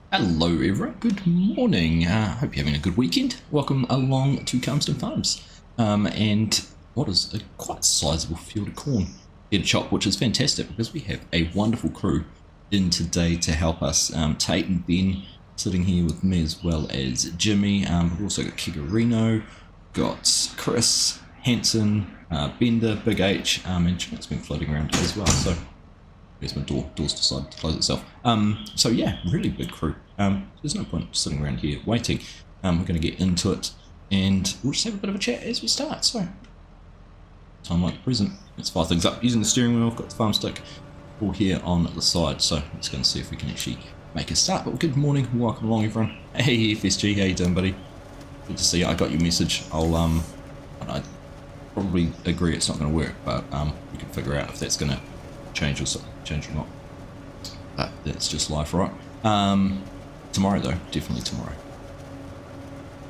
Hello everyone, good morning. Hope you're having a good weekend. Welcome along to Calmsden Farms. And what is a quite sizable field of corn here to chop, which is fantastic because we have a wonderful crew in today to help us. Tate and Ben sitting here with me as well as Jimmy. We've also got Kigarino, got Chris, Hanson, Bender, Big H, and Jack's been floating around as well. So there's my door's decided to close itself. So yeah, really big crew. There's no point sitting around here waiting. We're going to get into it, and we'll just have a bit of a chat as we start. So, time like the present. Let's fire things up using the steering wheel. I've got the farm stick all here on the side. So let's go and see if we can actually make a start. But good morning, welcome along everyone. Hey FSG, how you doing, buddy? Good to see you. I got your message. I probably agree it's not going to work, but we can figure out if that's going to change or not. But that's just life, right? Tomorrow though, definitely tomorrow.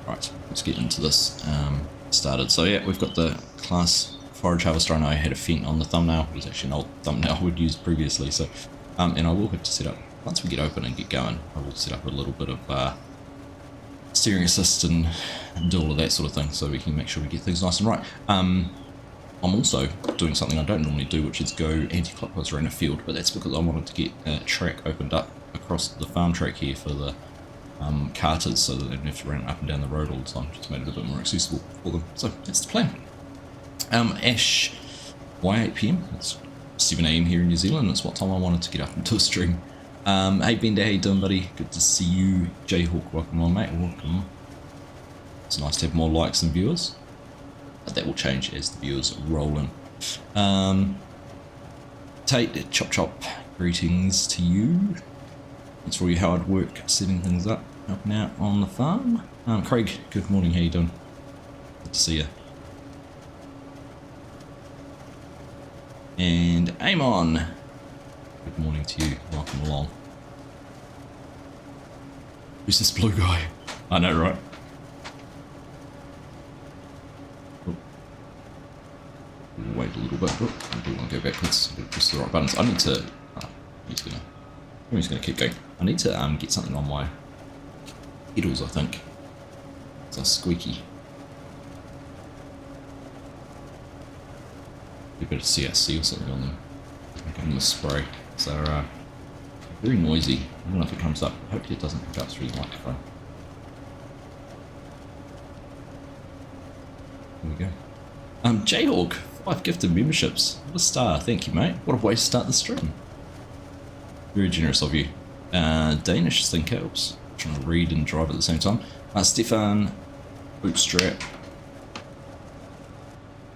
Right, let's get into this started. So yeah, we've got the class forage harvester. I know I had a Fent on the thumbnail. It was actually an old thumbnail we'd used previously. So, and I will have to set up, once we get open and get going, I will set up a little bit of steering assist and do all of that sort of thing so we can make sure we get things nice and right. I'm also doing something I don't normally do, which is go anti-clockwise around a field, but that's because I wanted to get a track opened up across the farm track here for the carters so that they don't have to run up and down the road all the time. Just made it a bit more accessible for them. So that's the plan. Ash, why 8 PM? It's 7 AM here in New Zealand. That's what time I wanted to get up and do a stream. Hey Bender, how you doing, buddy? Good to see you. Jayhawk, welcome on, mate. Welcome. It's nice to have more likes and viewers. But that will change as the viewers roll in. Tate, chop chop, greetings to you. Thanks for all your hard work setting things up, helping out on the farm. Craig, good morning, how you doing? Good to see you. And Amon, good morning to you, welcome along. Who's this blue guy? I know, right? Wait a little bit. I do want to go backwards. Press the right buttons. I need to. I'm just gonna keep going. I need to get something on my pedals. I think it's a squeaky. A bit of CRC or something on them. On the spray. So very noisy. I don't know if it comes up. Hopefully it doesn't pick up through the microphone. There we go. Jayhawk, 5 gifted memberships. What a star, thank you, mate. What a way to start the stream. Very generous of you. Danish thinker, oops, trying to read and drive at the same time. Stefan, Bootstrap,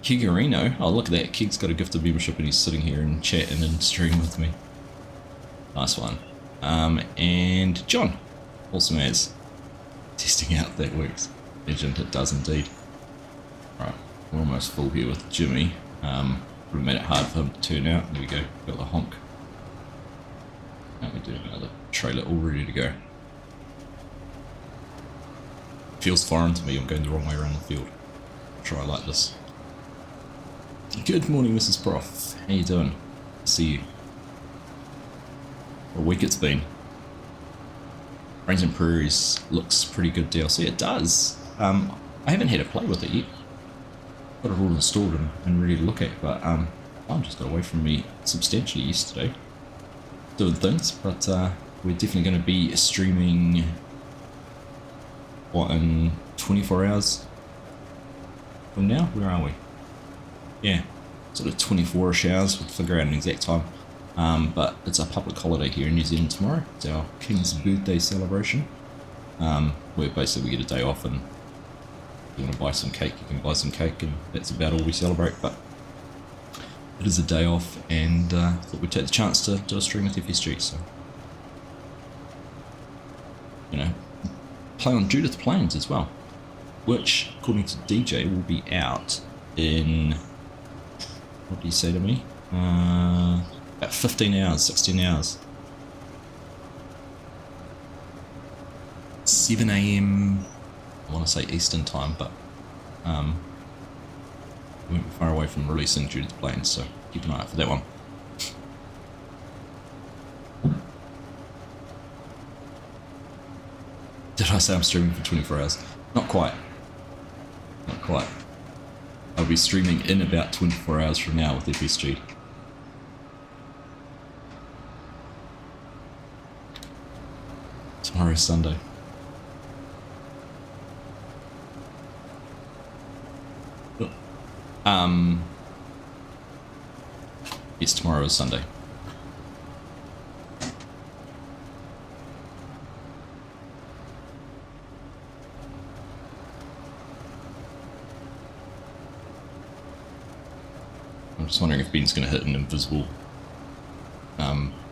Kigarino. Oh, look at that. Kig's got a gifted membership and he's sitting here and chatting and streaming with me. Nice one. And John, awesome as. Testing out if that works. Legend, it does indeed. Right. We're almost full here with Jimmy. Would have made it hard for him to turn out. There we go, got the honk. And we do another trailer all ready to go. Feels foreign to me, I'm going the wrong way around the field. Try like this. Good morning, Mrs. Prof. How you doing? See you. What a week it's been. Rains and Prairies looks pretty good DLC. It does. I haven't had a play with it yet. Got it all installed and ready to look at, but time just got away from me substantially yesterday doing things, but we're definitely going to be streaming what, in 24 hours from now? Where are we? Yeah, sort of 24ish hours. We'll figure out an exact time, but it's a public holiday here in New Zealand tomorrow. It's our King's birthday celebration, where basically we get a day off, and if you want to buy some cake, you can buy some cake, and that's about all we celebrate. But it is a day off, and thought we'd take the chance to do a stream with FSG. So, you know, play on Judith Plains as well, which, according to DJ, will be out in, what did he say to me? About 15 hours, 16 hours. 7 AM. I want to say Eastern time, but we won't be far away from releasing Judith Plains, so keep an eye out for that one. say I'm streaming for 24 hours. Not quite. Not quite. I'll be streaming in about 24 hours from now with FSG. Tomorrow's Sunday. Yes, tomorrow is Sunday. I'm just wondering if Ben's going to hit an invisible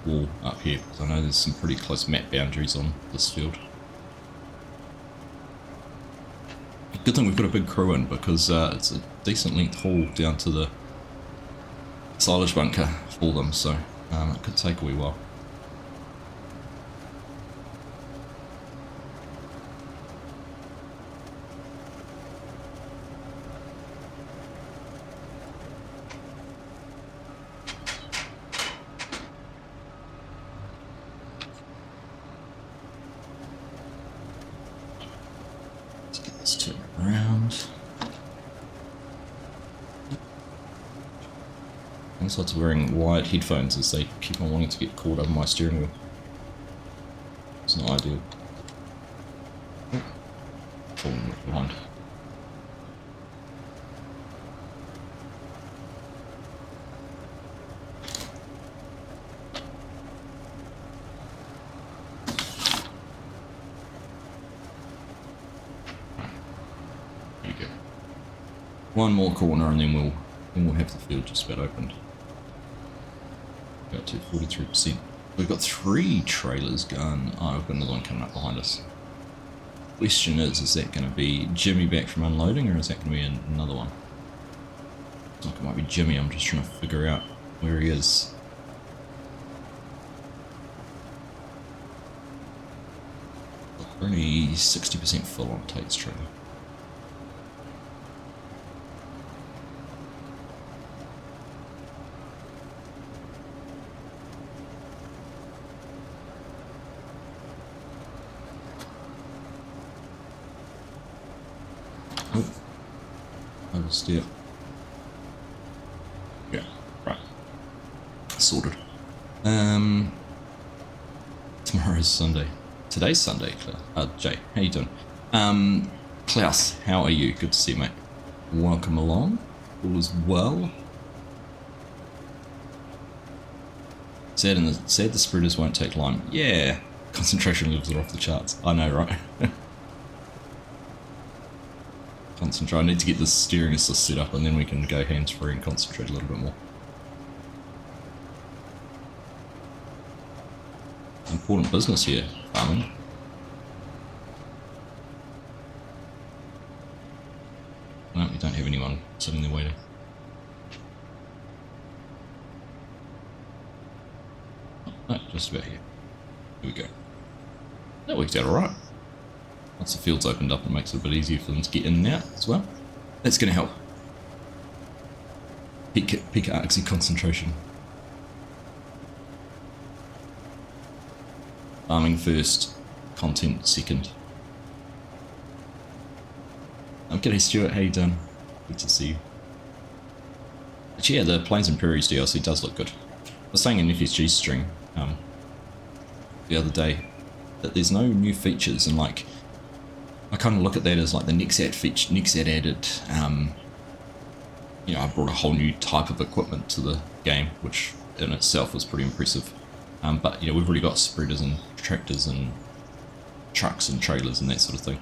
wall up here, because I know there's some pretty close map boundaries on this field. Good thing we've got a big crew in, because it's a decent length haul down to the silage bunker for them, so it could take a wee while. Let's turn around. I guess I was wearing wired headphones as they keep on wanting to get caught over my steering wheel. It's not ideal. Oh, falling behind. There you go. One more corner and then we'll have the field just about opened. Got to 43%. We've got 3 trailers going. Oh, we've got another one coming up behind us. Question is that going to be Jimmy back from unloading, or is that going to be another one? Looks like it might be Jimmy. I'm just trying to figure out where he is. We're only 60% full on Tate's trailer. Oversteer. Yeah, right. Sorted. Tomorrow's Sunday. Today's Sunday, Jay. How you doing? Klaus, how are you? Good to see you, mate. Welcome along. All is well. Sad the spreaders won't take lime. Yeah, concentration levels are off the charts. I know, right? Concentrate. I need to get this steering assist set up and then we can go hands-free and concentrate a little bit more. Important business here, farming. No, we don't have anyone sitting there waiting. Oh, no, just about here. Here we go. That worked out alright. Once the field's opened up, it makes it a bit easier for them to get in and out as well. That's going to help. Peak Arxie concentration. Farming first, content second. G'day Stuart, how you doing? Good to see you. Actually, yeah, the Plains and Prairies DLC does look good. I was saying in FSG stream the other day that there's no new features, and like I kind of look at that as like the Nexat feature. Nexat added, you know, I brought a whole new type of equipment to the game, which in itself was pretty impressive. But you know, we've already got spreaders and tractors and trucks and trailers and that sort of thing.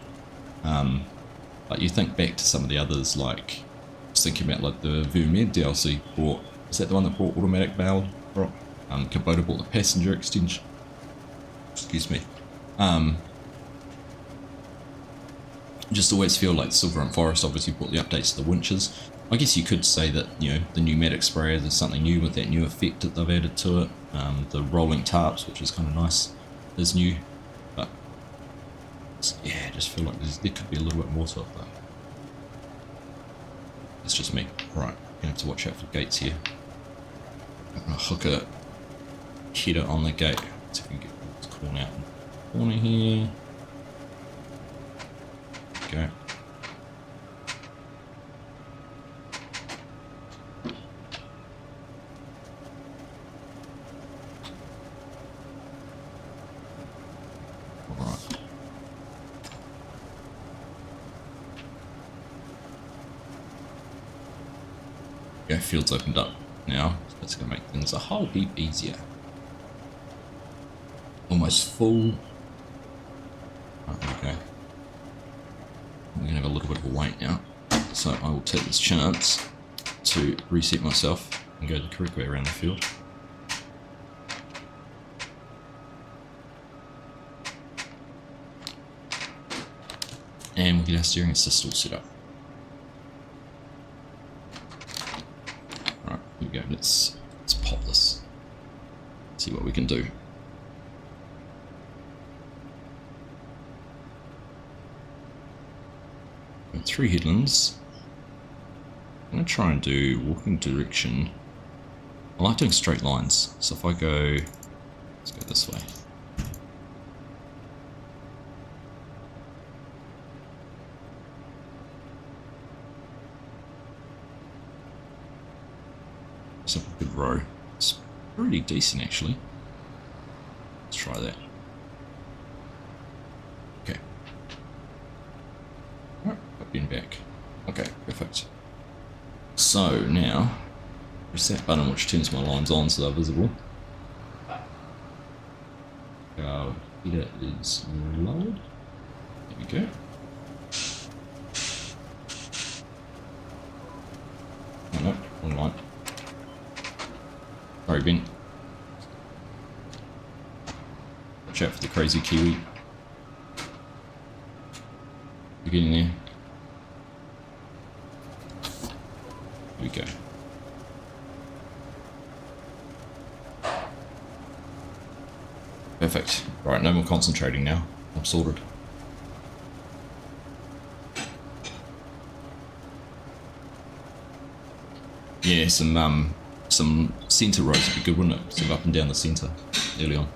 But you think back to some of the others, like I was thinking about like the Vermeer DLC brought. Is that the one that brought automatic bale drop? Kubota brought the passenger extension. Excuse me. Just always feel like Silver and Forest obviously brought the updates to the winches. I guess you could say that, you know, the pneumatic sprayer, there's something new with that new effect that they've added to it. The rolling tarps, which is kind of nice, is new. But yeah, I just feel like there could be a little bit more to it though. It's just me. Right, gonna have to watch out for gates here. I'm gonna hook a header on the gate. See if we can get this corner out. Corner here. Go. Alright. Yeah, field's opened up now. That's going to make things a whole heap easier. Almost full. Right, there we go. We're going to have a little bit of a wait now. So I will take this chance to reset myself and go the correct way around the field. And we'll get our steering assist all set up. Alright, here we go. Let's pop this. See what we can do. Got 3 headlands. I'm going to try and do walking direction. I like doing straight lines. So if I go, let's go this way. It's a good row. It's pretty decent actually. Let's try that. Okay. Alright, got in back. Okay, perfect. So now, press that button which turns my lines on so they're visible. Our header is lowered. There we go. Oh no, wrong line. Sorry, Ben. Watch out for the crazy Kiwi. You're getting there. Here we go. Perfect. Right, no more concentrating now. I'm sorted. Yeah, some centre rows would be good, wouldn't it? Sort of up and down the centre early on.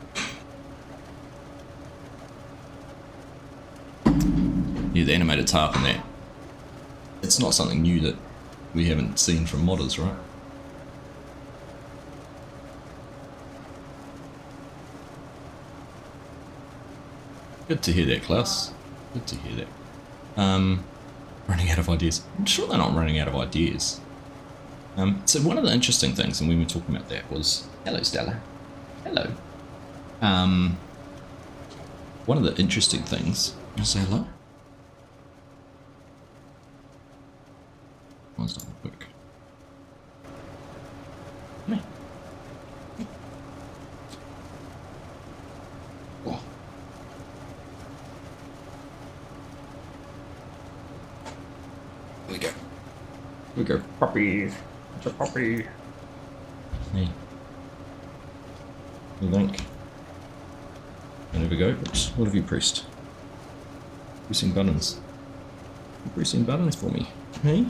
Yeah, the animated tarp and that. It's not something new that we haven't seen from modders, right? Good to hear that, Klaus. Good to hear that. Running out of ideas. I'm sure they're not running out of ideas. So one of the interesting things, and when we were talking about that, was... Hello, Stella. Hello. One of the interesting things... You say hello? Mine's not quick. Come here. Oh. There we go. Here we go. Puppies. It's a puppy. Hey. You think? And there we go. Oops. What have you pressed? Pressing buttons. You're pressing buttons for me. Hey?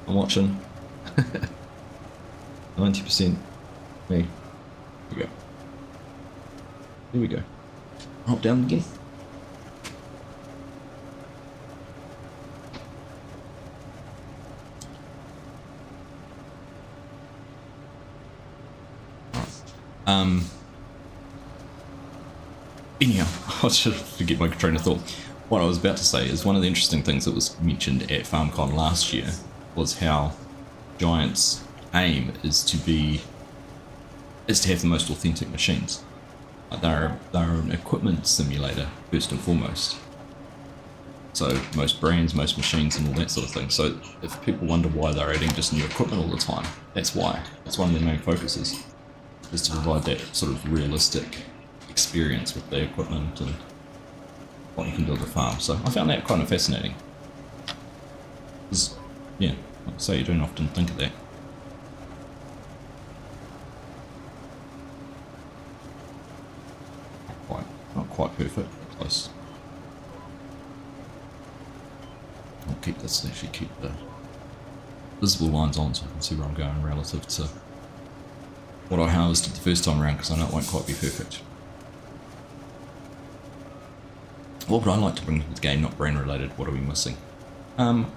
I'm watching. 90%. Hey. Here we go. Here we go. Hop down again. Anyhow, I should forget my train of thought. What I was about to say is one of the interesting things that was mentioned at FarmCon last year was how Giant's aim is to have the most authentic machines. They're an equipment simulator first and foremost. So most brands, most machines and all that sort of thing. So if people wonder why they're adding just new equipment all the time, that's why. That's one of their main focuses, is to provide that sort of realistic experience with the equipment and what you can build a farm. So I found that kind of fascinating. Because, yeah, like I say, you don't often think of that. Not quite perfect, but close. I'll keep this, actually keep the visible lines on so I can see where I'm going relative to what I harvested the first time around, because I know it won't quite be perfect. What would I like to bring to the game, not brand related? What are we missing? So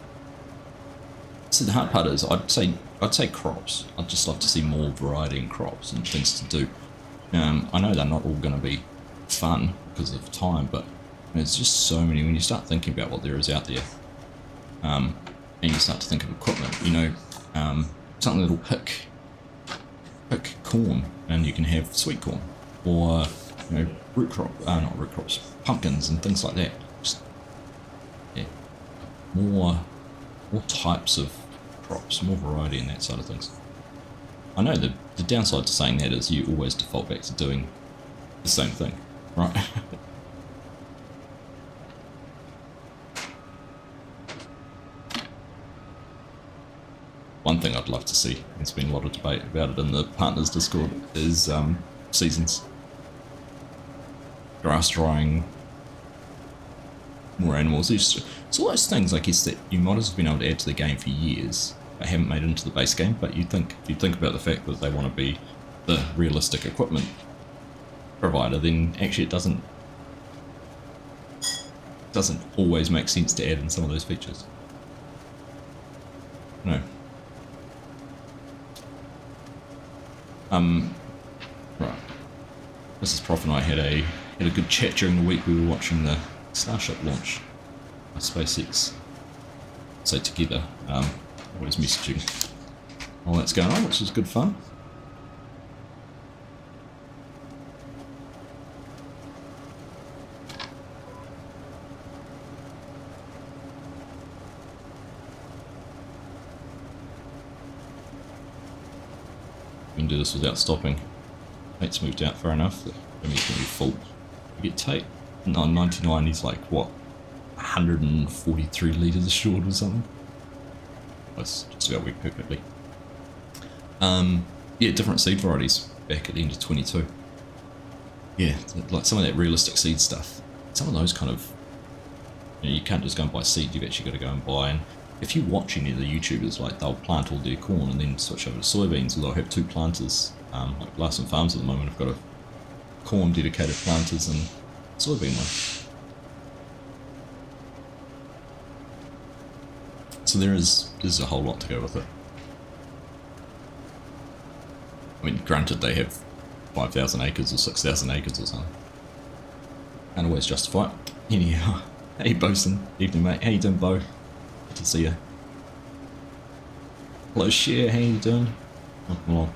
the hard part is, I'd say crops. I'd just love to see more variety in crops and things to do. I know they're not all going to be fun because of time, but there's just so many. When you start thinking about what there is out there, and you start to think of equipment, something that'll pick corn, and you can have sweet corn, or not root crops, pumpkins and things like that. Just, yeah, more types of crops, more variety in that side of things. I know the downside to saying that is you always default back to doing the same thing, right? One thing I'd love to see, there's been a lot of debate about it in the partners Discord, is seasons. Grass drying, more animals. It's all those things, I guess, that you might have been able to add to the game for years, but haven't made it into the base game. But if you think about the fact that they want to be the realistic equipment provider, then actually it doesn't always make sense to add in some of those features. No. Right. Mrs. Prof and I had a good chat during the week. We were watching the Starship launch by SpaceX. So together, always messaging all that's going on, which is good fun. We can do this without stopping. Tate's moved out far enough that maybe it's going to be full. We get Tate. 99, he's like, what, 143 litres short or something? That's just about worked perfectly. Yeah, different seed varieties back at the end of 22. Yeah, like some of that realistic seed stuff. Some of those kind of, you can't just go and buy seed, you've actually got to go and buy. And if you watch any of the YouTubers, like they'll plant all their corn and then switch over to soybeans, or they'll have two planters. Like Larson Farms at the moment have got a corn dedicated planters and soybean one. So there's a whole lot to go with it. I mean, granted they have 5,000 acres or 6,000 acres or something. Can't always justify it. Anyhow, hey Bosun, evening mate, how you doing Bo? Good to see you. Hello Share, how you doing? Welcome along.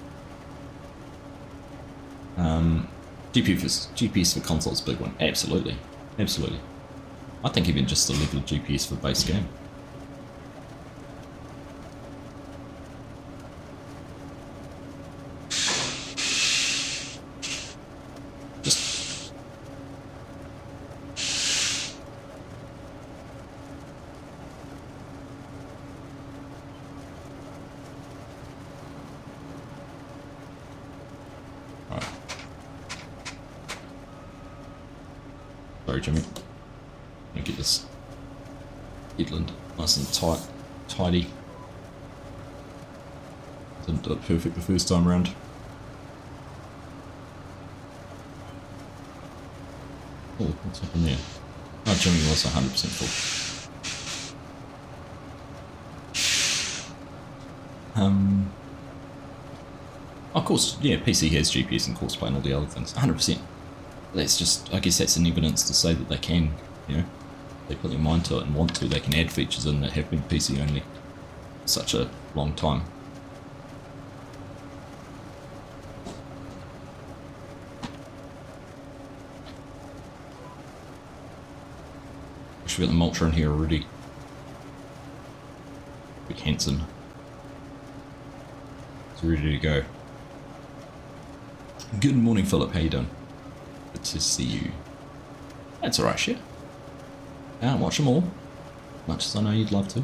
GPS for console's a big one. Absolutely. Absolutely. I think even just the level of GPS for base game. Just right. Sorry, Jimmy. Let me get this headland nice and tidy. Didn't do it perfect the first time round. Oh, what's happened there? Oh, Jimmy was 100% full. Of course, yeah, PC has GPS and course play and all the other things. 100%. That's just, I guess that's an evidence to say that they can, they put their mind to it and want to, they can add features in that have been PC only for such a long time. Wish we got the Multra in here already. Big Hanson. It's ready to go. Good morning, Philip. How you doing? Good to see you. That's alright, shit. Can't watch them all, much as I know you'd love to.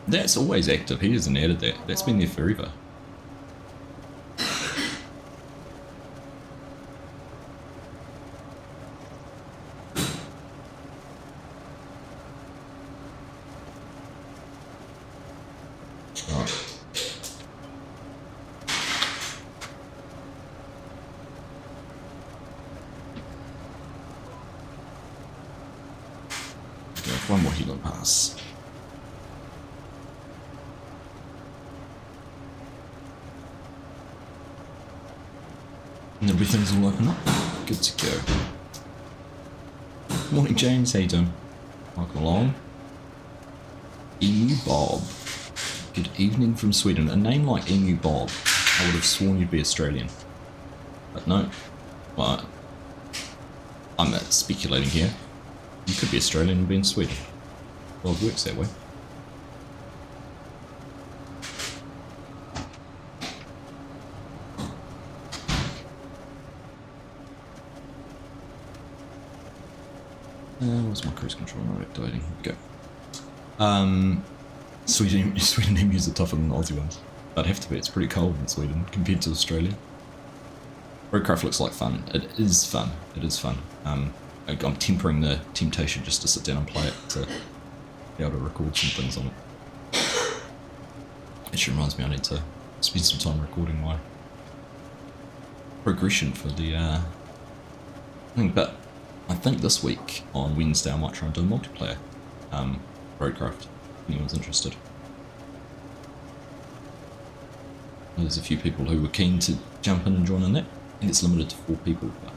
That's always active. He hasn't added that. That's been there forever. Alright. One more helo pass. And everything's all open up. Good to go. Morning, James. How you doing? Welcome along. Emu Bob. Good evening from Sweden. A name like Emu Bob, I would have sworn you'd be Australian. But no. Well, I'm speculating here. You could be Australian and be in Sweden. Well, it works that way. Where's my cruise control not activating? Here we go. Sweden emus are tougher than the Aussie ones. They'd have to be. It's pretty cold in Sweden compared to Australia. Roadcraft looks like fun. It is fun. It is fun. I'm tempering the temptation just to sit down and play it to be able to record some things on it. Actually reminds me I need to spend some time recording my progression for the thing, but I think this week on Wednesday I might try and do a multiplayer Roadcraft, if anyone's interested. There's a few people who were keen to jump in and join in that. I think it's limited to 4 people, but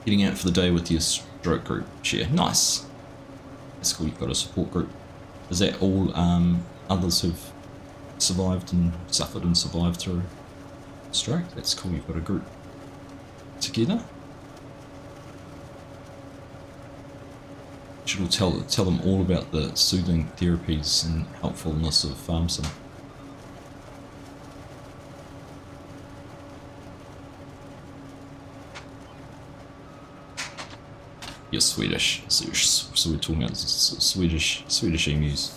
getting out for the day with your stroke group share. Nice. That's cool, you've got a support group. Is that all others who've survived and suffered and survived through stroke? That's cool, you've got a group together. Should all tell them all about the soothing therapies and helpfulness of Calmsden. You're Swedish, so we're talking about Swedish emus.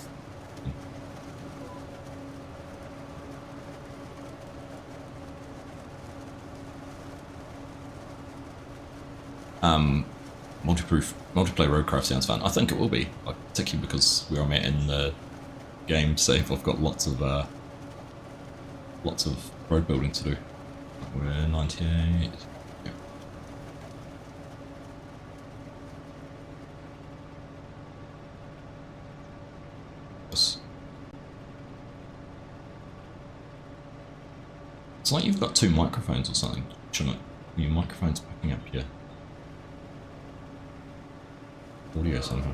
Multiplayer Roadcraft sounds fun. I think it will be, particularly because where I'm at in the game save, I've got lots of road building to do. We're 98. It's like you've got 2 microphones or something, shouldn't it? Your microphone's picking up your audio somehow.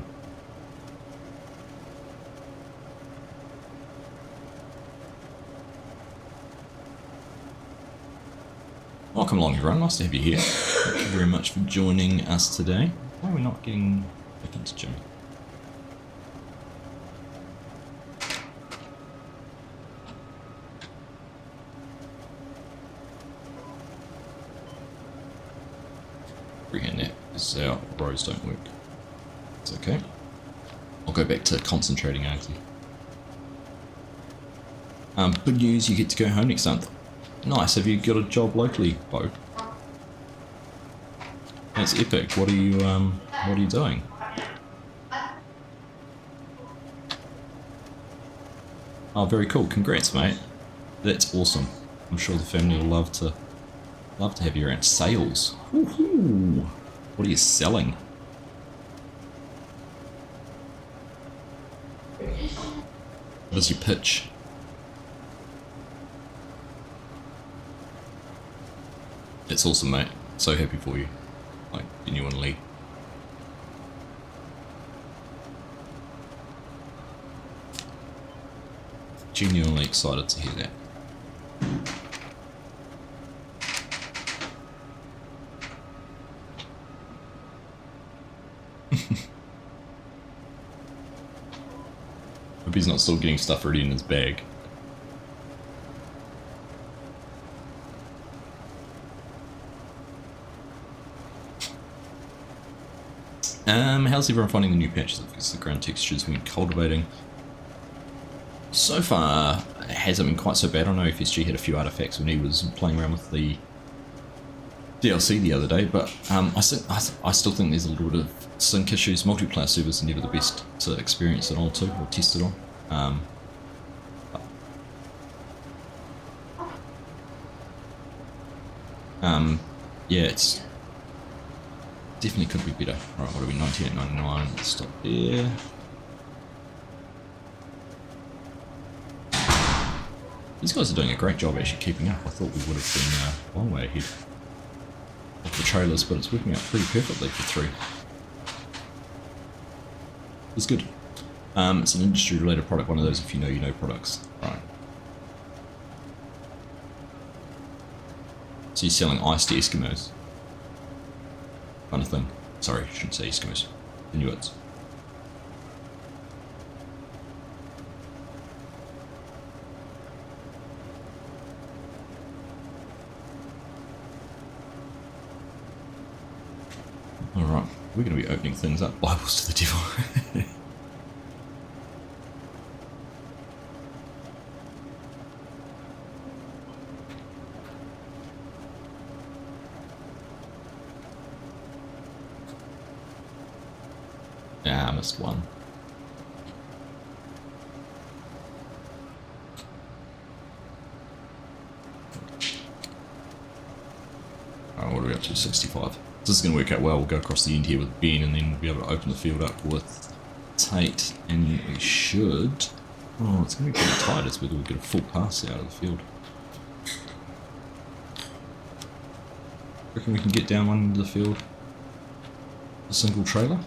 Welcome along everyone, nice to have you here. Thank you very much for joining us today. Why are we not getting back into Jimmy? Freehand that, because our rows don't work. It's okay. I'll go back to concentrating actually. Good news, you get to go home next month. Nice, have you got a job locally, Bo? That's epic. What are you doing? Oh, very cool. Congrats, mate. That's awesome. I'm sure the family will love to have you around. Sales. Woohoo! What are you selling? What is your pitch? It's awesome, mate. So happy for you. Like, genuinely. Genuinely excited to hear that. Hope he's not still getting stuff ready in his bag. How's everyone finding the new patches that fix the ground textures when cultivating? So far, it hasn't been quite so bad. I know FSG had a few artifacts when he was playing around with the DLC the other day, but I still think there's a little bit of sync issues. Multiplayer servers are never the best to experience it on too, or test it on. Yeah, it's definitely could be better. Right, what are we, 98.99, let's stop there. These guys are doing a great job actually keeping up. I thought we would have been a long way ahead of the trailers, but it's working out pretty perfectly for 3. It's good. It's an industry related product, one of those if you know you know products. Right. So you're selling ice to Eskimos. Kind of thing. Sorry, I shouldn't say Eskimos. Inuits. Alright, we're going to be opening things up. Bibles to the devil. Yeah, I missed one. Alright, what are we up to? 65. This is going to work out well. We'll go across the end here with Ben, and then we'll be able to open the field up with Tate, and we should... Oh, it's going to be pretty tight as whether we get a full pass out of the field. Reckon we can get down one into the field? A single trailer?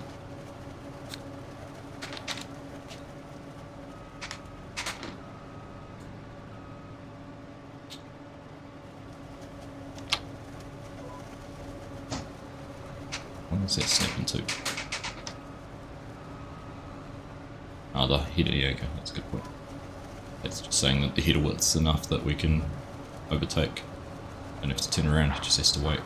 What's that snapping to? Oh, the header, yeah, okay, that's a good point. That's just saying that the header width's enough that we can overtake. Don't have to turn around, it just has to wait.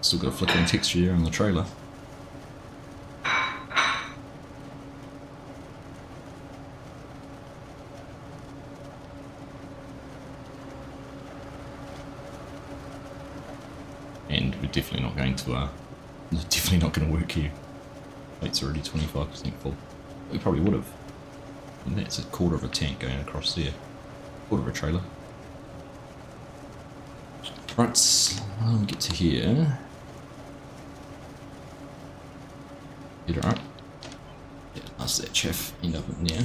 Still got a flickering texture here on the trailer. And we're definitely not going to, definitely not going to work here. Plate's already 25% full. We probably would have. And that's a quarter of a tank going across there. Quarter of a trailer. Right, I'll get to here. Get her up. Yeah, that's that chaff end up in there.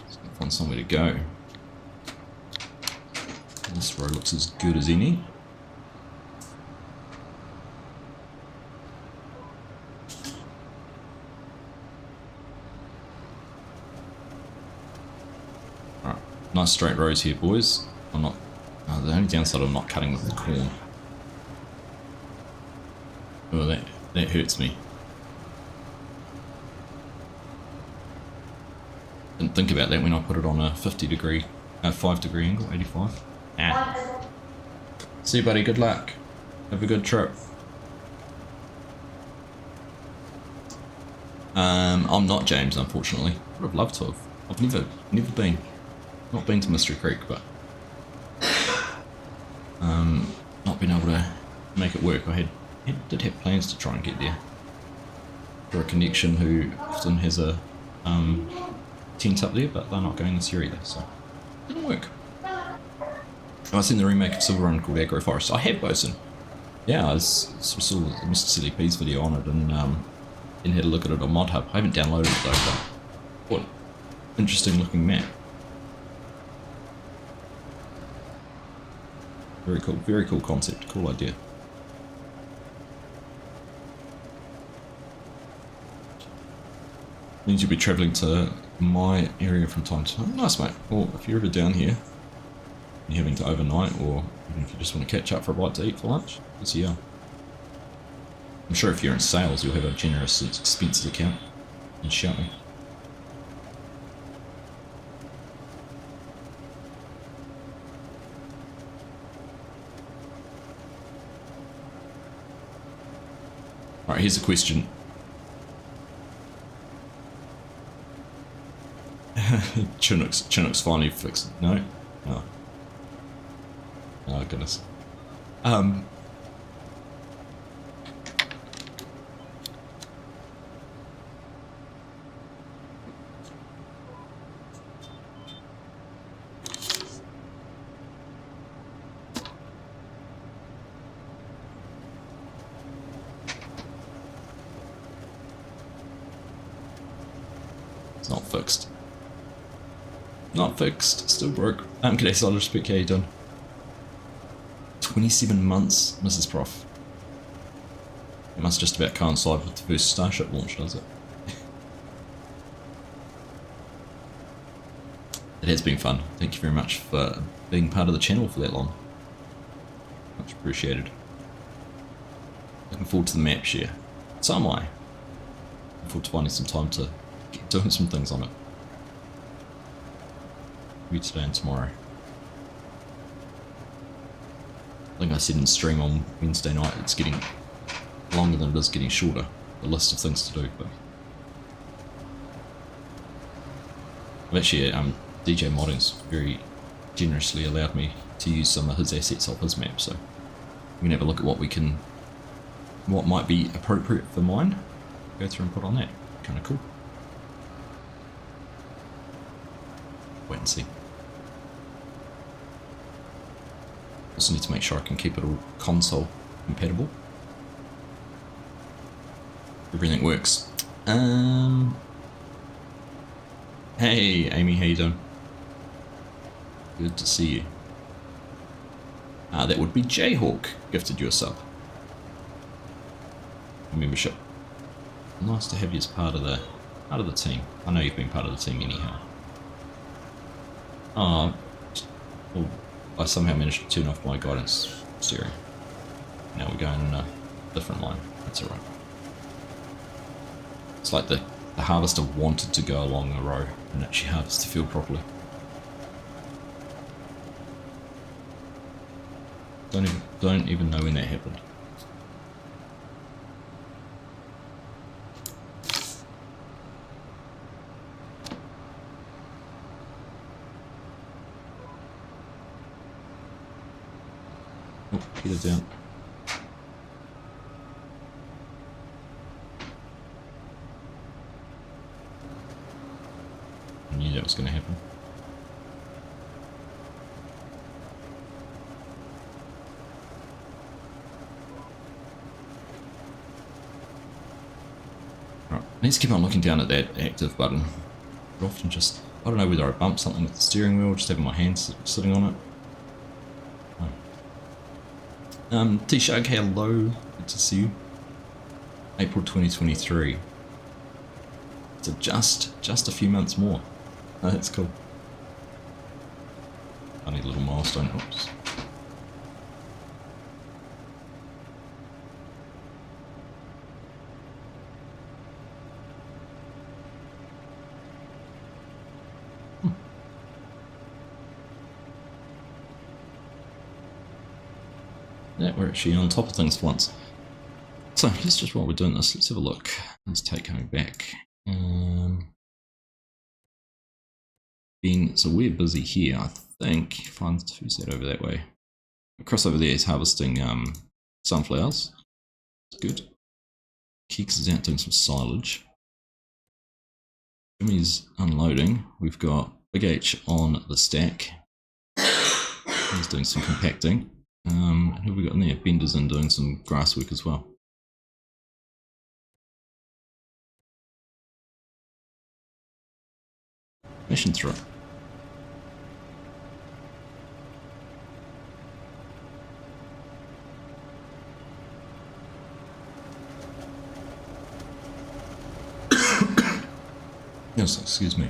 Just gonna find somewhere to go. This road looks as good as any. Nice straight rows here, boys. I'm not. The only downside I'm not cutting with the corn. Oh, that hurts me. Didn't think about that when I put it on a 5 degree angle, 85. Ah. See you, buddy. Good luck. Have a good trip. I'm not James, unfortunately. Would have loved to have. I've never been. Not been to Mystery Creek, but not been able to make it work. I did have plans to try and get there for a connection who often has a tent up there, but they're not going this year either, so it didn't work. I've seen the remake of Silver Run called Agroforest. I have, Bosun. Yeah, I saw the Mr. Silly Peas video on it, and had a look at it on Mod Hub. I haven't downloaded it though, but what interesting looking map. Very cool concept, cool idea. Means you'll be travelling to my area from time to time. Nice, mate. Well, if you're ever down here, you're having to overnight, or even if you just want to catch up for a bite to eat for lunch, this year. I'm sure if you're in sales, you'll have a generous expenses account. And shout me. Alright, here's a question. Chinook's finally fixed. No? Oh. Oh goodness. It's not fixed. Not fixed, still broke. G'day Silage, speak, how you doing? 27 months, Mrs. Prof. It must just about coincide with the first Starship launch, does it? It has been fun. Thank you very much for being part of the channel for that long. Much appreciated. Looking forward to the map share. So am I. Looking forward to finding some time to get doing some things on it. Maybe today and tomorrow. I think I said in stream on Wednesday night it's getting longer than it is getting shorter. The list of things to do, but I've actually DJ Modding's very generously allowed me to use some of his assets off his map, so we can have a look at what might be appropriate for mine. Go through and put on that. Kind of cool. Wait and see. Also need to make sure I can keep it all console compatible. Everything works. Hey Amy, how you doing? Good to see you. That would be Jayhawk gifted you a sub. Membership. Nice to have you as part of the team. I know you've been part of the team anyhow. Well, I somehow managed to turn off my guidance steering. Now we're going in a different line. That's alright. It's like the harvester wanted to go along the row and actually harvest the field properly. Don't even know when that happened. Oh, get it down. I knew that was going to happen. Right, let's keep on looking down at that active button. But often just, I don't know whether I bumped something with the steering wheel, just having my hands sitting on it. T-Shug, hello, good to see you. April 2023. So just a few months more. Oh, that's cool. Funny little milestone. Oops. Yeah, we're actually on top of things for once. So let's just, while we're doing this, let's have a look. Let's take coming back. So we're busy here, I think. Who's that over that way? Across over there is harvesting sunflowers. That's good. Keeks is out doing some silage. Jimmy's unloading. We've got Big H on the stack. He's doing some compacting. Who have we got in there? Bender's in doing some grass work as well. Mission through it. Yes, excuse me.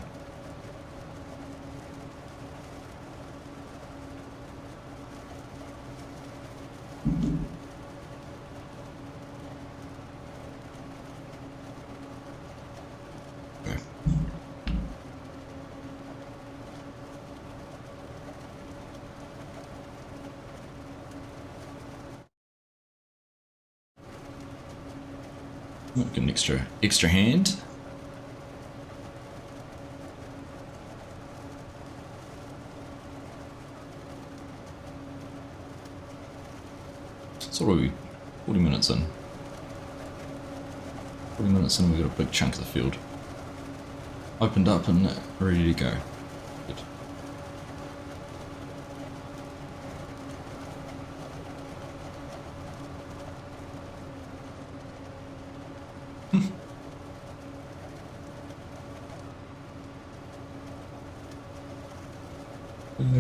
Get an extra hand. So what are we? 40 minutes in. 40 minutes in, we've got a big chunk of the field opened up and ready to go. Good.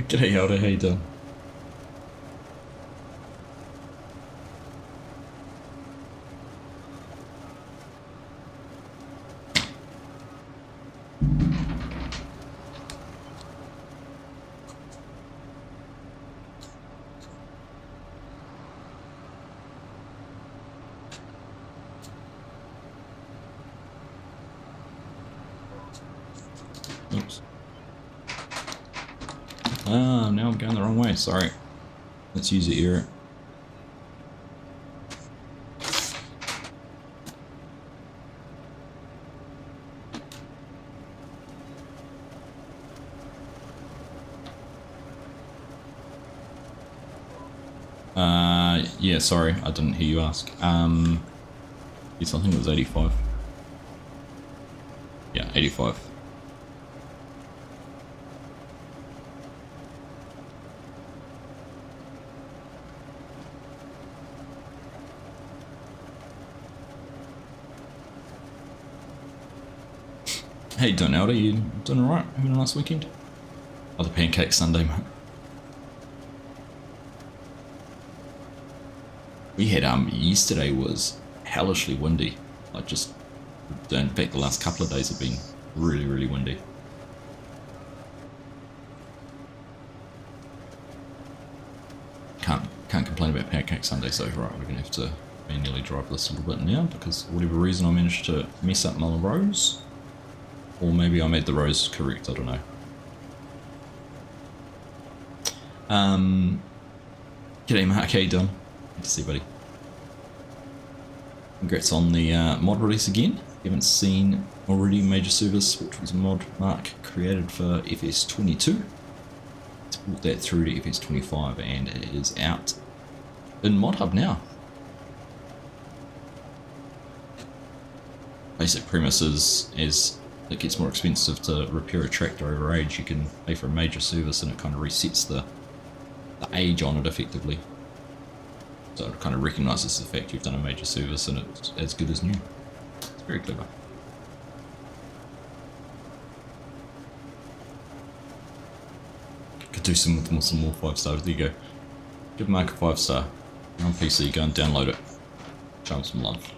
G'day, Elder, how you doing? Oops. Ah, now I'm going the wrong way, sorry. Let's use the error. Yeah, sorry, I didn't hear you ask. Yes, I think it was 85. Yeah, 85. How you doing, Elder? You doing alright? Having a nice weekend? Oh, the Pancake Sunday, mate. We had, yesterday was hellishly windy. Like just, in fact, the last couple of days have been really, really windy. Can't complain about Pancake Sunday, so right, we're going to have to manually drive this a little bit now, because for whatever reason I managed to mess up my rows. Or maybe I made the rows correct, I don't know. G'day Mark, how you doing? Good to see you, buddy. Congrats on the mod release again. If you haven't seen already, Major Service, which was a mod Mark created for FS22. It's brought that through to FS25 and it is out in Mod Hub now. Basic premise is, as it gets more expensive to repair a tractor over age, you can pay for a major service and it kind of resets the age on it effectively. So it kind of recognises the fact you've done a major service and it's as good as new. It's very clever. Could do some more 5-stars. There you go. Give Mark a 5-star. You're on PC, go and download it. Show him some love.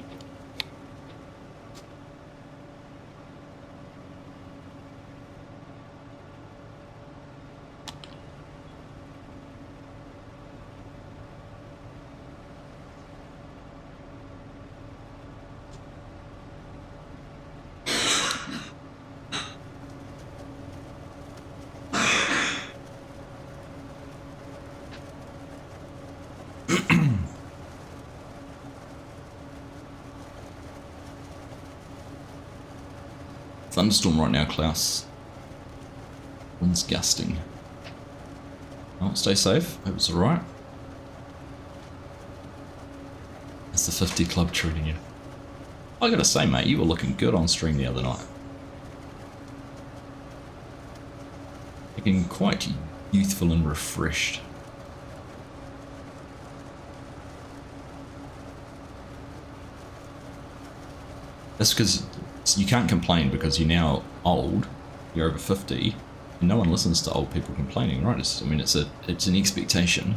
Thunderstorm right now, Klaus. Wind's gusting. Oh, stay safe. Hope it's alright. It's the 50 club treating you. I gotta say, mate, you were looking good on stream the other night. Looking quite youthful and refreshed. That's because you can't complain because you're now old, you're over 50, and no one listens to old people complaining, right? I mean, it's an expectation.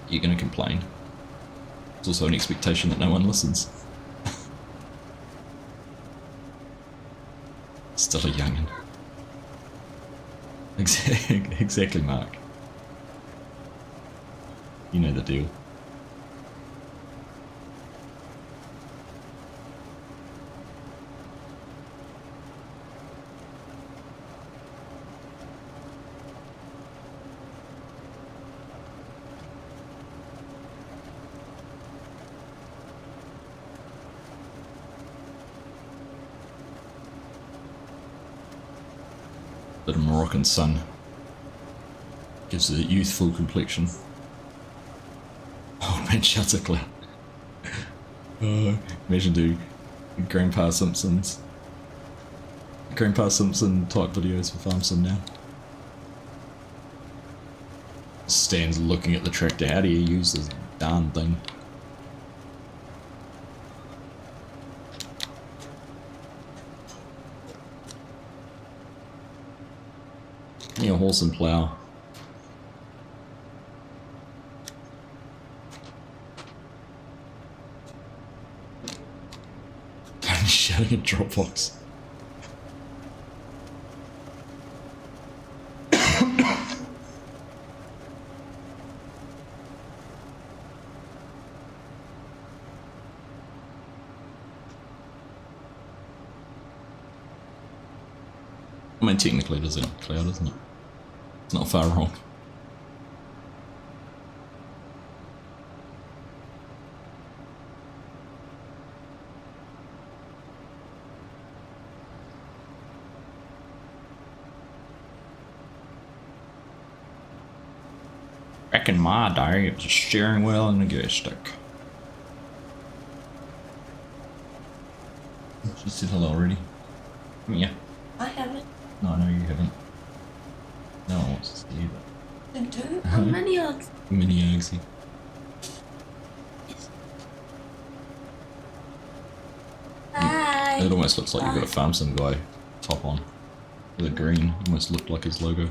You're going to complain. It's also an expectation that no one listens. Still a young'un. Exactly, Mark. You know the deal. Bit of Moroccan sun. Gives a youthful complexion. Oh man, shouts a cloud. Imagine do Grandpa Simpson type videos for Farmson now. Stands looking at the tractor. How do you use this darn thing? Yeah, horse and plough. I'm shouting at Dropbox. I mean, technically it is in cloud, isn't it? It's not far wrong. Back in my day, it was a steering wheel and a gear stick. She said hello already. Yeah. I haven't. No, I know you haven't. No one wants to see you, but... I do? Oh, many eggs. Mini eggsy. Hi. It almost looks like you've got a Farmson guy top on. With a green, almost looked like his logo.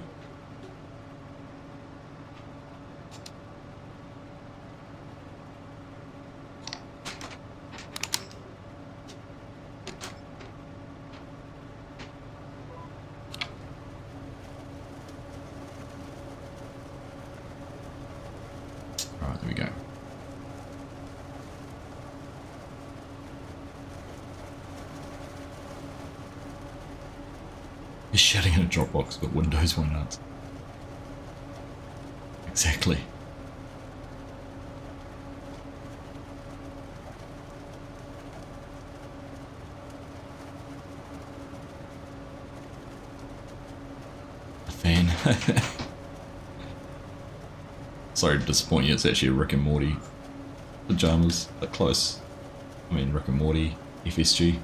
Alright, there we go. He's shouting in a Dropbox, but Windows won't answer. Exactly. A fan. Sorry to disappoint you, it's actually a Rick and Morty pajamas, but close. I mean, Rick and Morty, FSG,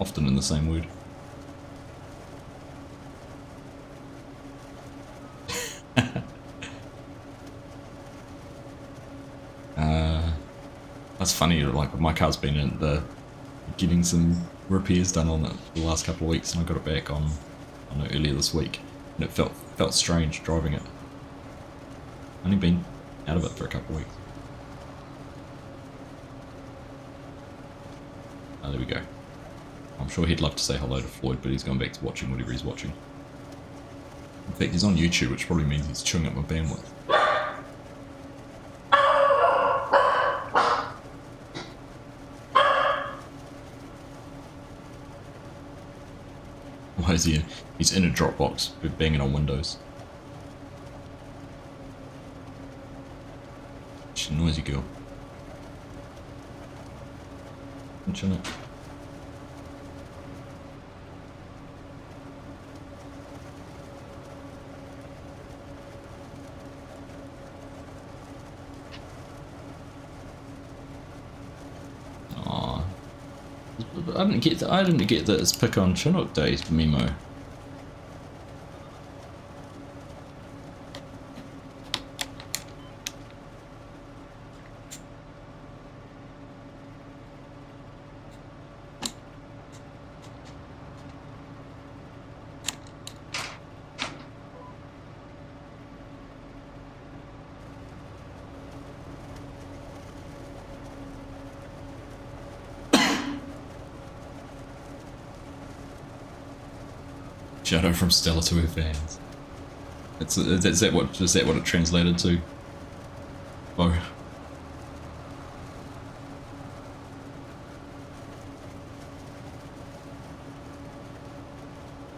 often in the same word. That's funny, like my car's been in getting some repairs done on it for the last couple of weeks, and I got it back on earlier this week, and it felt strange driving it. Only been out of it for a couple of weeks. Oh, there we go. I'm sure he'd love to say hello to Floyd, but he's gone back to watching whatever he's watching. In fact, he's on YouTube, which probably means he's chewing up my bandwidth. Why is he in? He's in a Dropbox, but banging on Windows. She's a noisy girl. Mention it. I didn't get that it's pick on Chinook Days memo. Shadow from Stella to her fans. Is that what it translated to? Oh.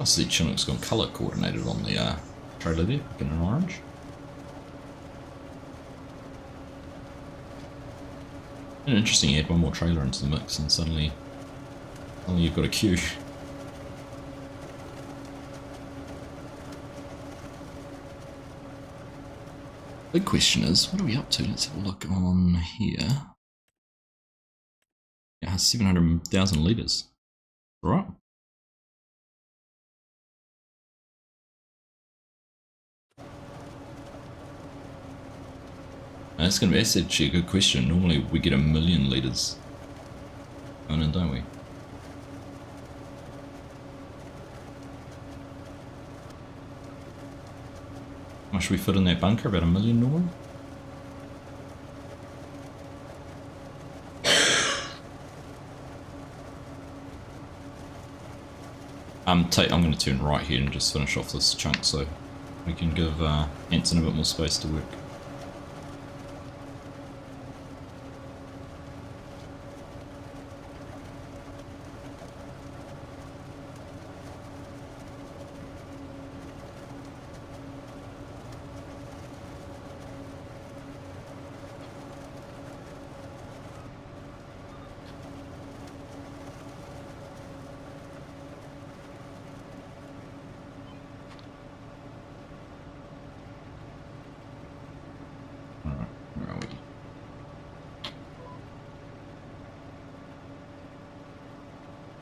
I see Chinook's got colour coordinated on the trailer there, in an orange. And interesting, you add one more trailer into the mix and suddenly you've got a queue. Big question is, what are we up to? Let's have a look on here. It has 700,000 litres. Right. That's actually a good question. Normally we get 1,000,000 litres. Oh no, don't we? How much should we fit in that bunker? About 1,000,000 normally? I'm going to turn right here and just finish off this chunk so we can give Anson a bit more space to work.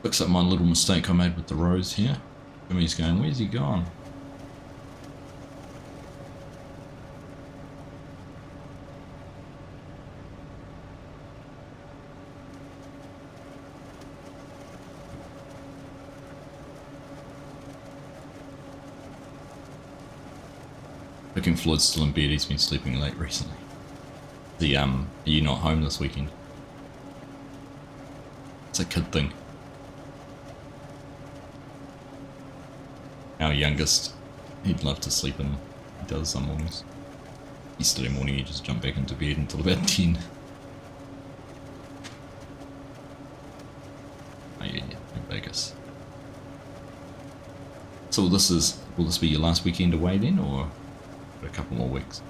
Looks like my little mistake I made with the rows here. Jimmy's going, where's he gone? Looking Floyd's still in bed, he's been sleeping late recently. Are you not home this weekend? It's a kid thing. Our youngest, he'd love to sleep in. He does some mornings. Yesterday morning he just jumped back into bed until about 10. Oh yeah, in Vegas. So will this be your last weekend away then, or a couple more weeks?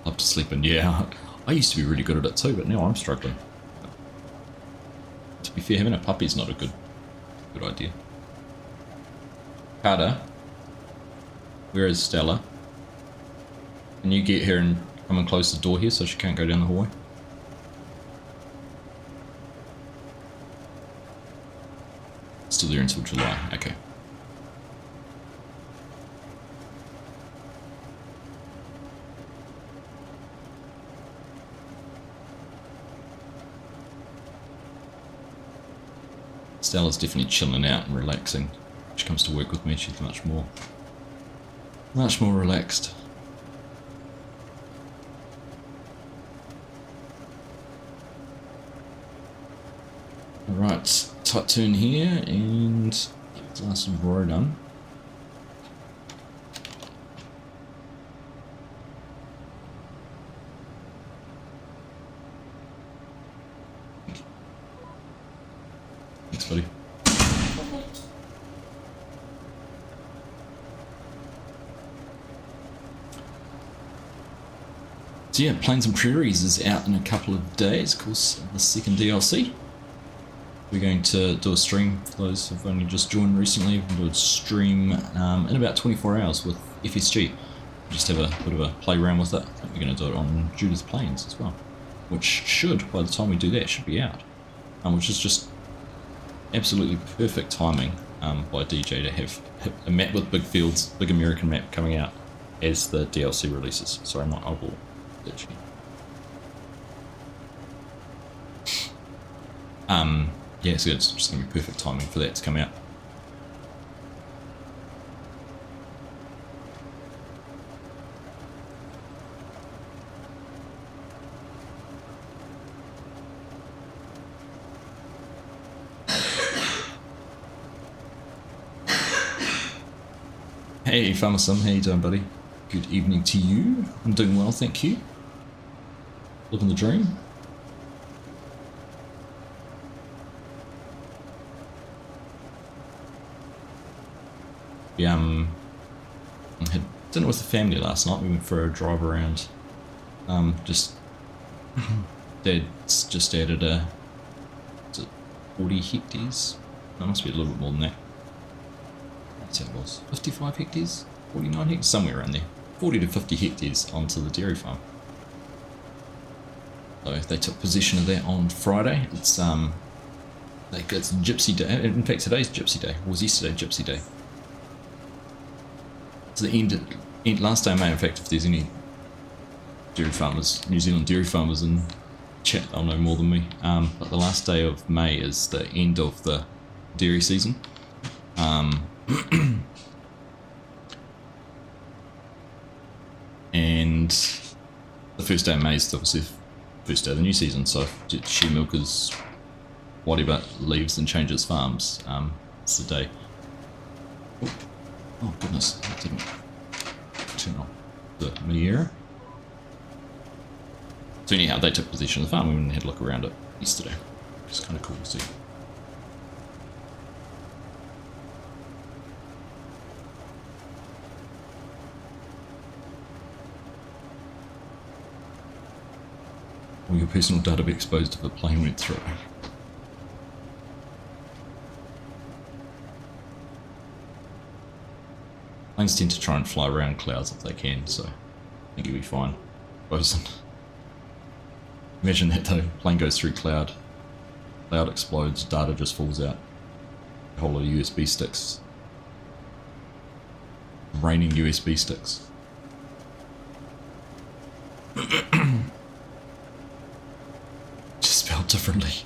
Love to sleep in, yeah. I used to be really good at it too, but now I'm struggling. To be fair, having a puppy is not a good idea. Carter, where is Stella? Can you get here and come and close the door here so she can't go down the hallway? Still there until July, okay. Stella's definitely chilling out and relaxing. When she comes to work with me, she's much more relaxed. Alright, tight turn here and the last row done. Thanks, buddy. Okay. So yeah, Plains and Prairies is out in a couple of days, of course, the second DLC. We're going to do a stream for those who've only just joined recently. We'll do a stream in about 24 hours with FSG. Just have a bit of a play around with it. I think we're going to do it on Judith Plains as well, which should, by the time we do that, should be out. Which is just absolutely perfect timing by DJ to have a map with big fields, big American map coming out as the DLC releases. Sorry, my eyeball itchy. Yeah, so it's just going to be perfect timing for that to come out. Hey, Farmer Sim, how you doing, buddy? Good evening to you. I'm doing well, thank you. Living the dream. I had dinner with the family last night. We went for a drive around. Dad's just added is it 40 hectares? That must be a little bit more than that. That's how it was. 55 hectares? 49 hectares, somewhere around there. 40 to 50 hectares onto the dairy farm. So they took possession of that on Friday. It's Gypsy Day. In fact, today's Gypsy Day. Or was yesterday Gypsy Day? It's the end last day of May. In fact, if there's any dairy farmers, New Zealand dairy farmers in chat, they'll know more than me. But the last day of May is the end of the dairy season. And the first day of May is obviously the first day of the new season, so if share milkers whatever leaves and changes farms, it's the day. Oh goodness, I didn't turn off the mirror. So anyhow, they took possession of the farm. We went and had a look around it yesterday. It's kind of cool to see. Will your personal data be exposed if a plane went through? Planes tend to try and fly around clouds if they can, so I think you'll be fine. Imagine that though, plane goes through cloud explodes, data just falls out. A whole lot of USB sticks. Raining USB sticks. Just spelled differently.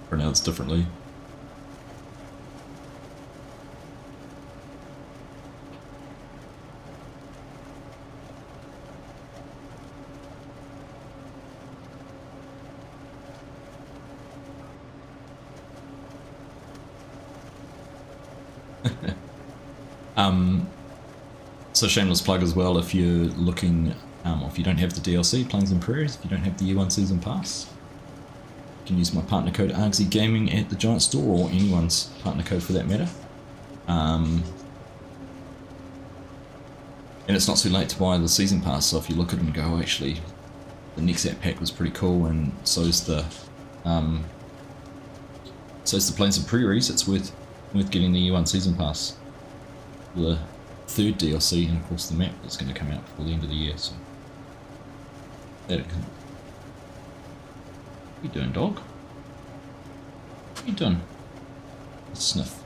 Pronounced differently. So shameless plug as well, if you're looking, if you don't have the DLC, Plains and Prairies, if you don't have the Year 1 Season Pass, you can use my partner code ARGSY Gaming at the Giant Store, or anyone's partner code for that matter. And it's not too late to buy the Season Pass, so if you look at it and go, oh, actually, the Nexat pack was pretty cool, and so's the Plains and Prairies, it's worth getting the Year 1 Season Pass. The third DLC, and of course the map that's going to come out before the end of the year. So, what are you doing, dog? What are you doing? Sniff.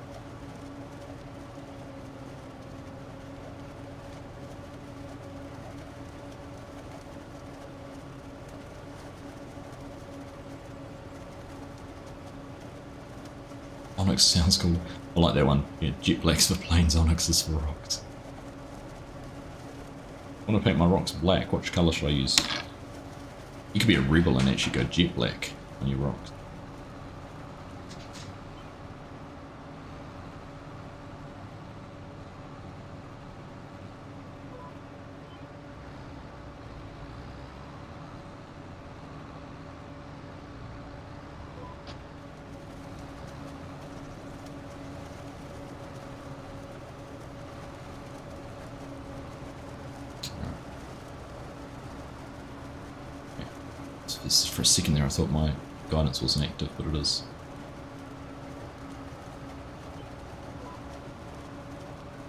Onyx sounds cool. I like that one. Yeah, jet black's for plains, onyx is for rocks. I want to paint my rocks black. Which colour should I use? You could be a rebel and actually go jet black on your rocks. For a second there I thought my guidance wasn't active, but it is.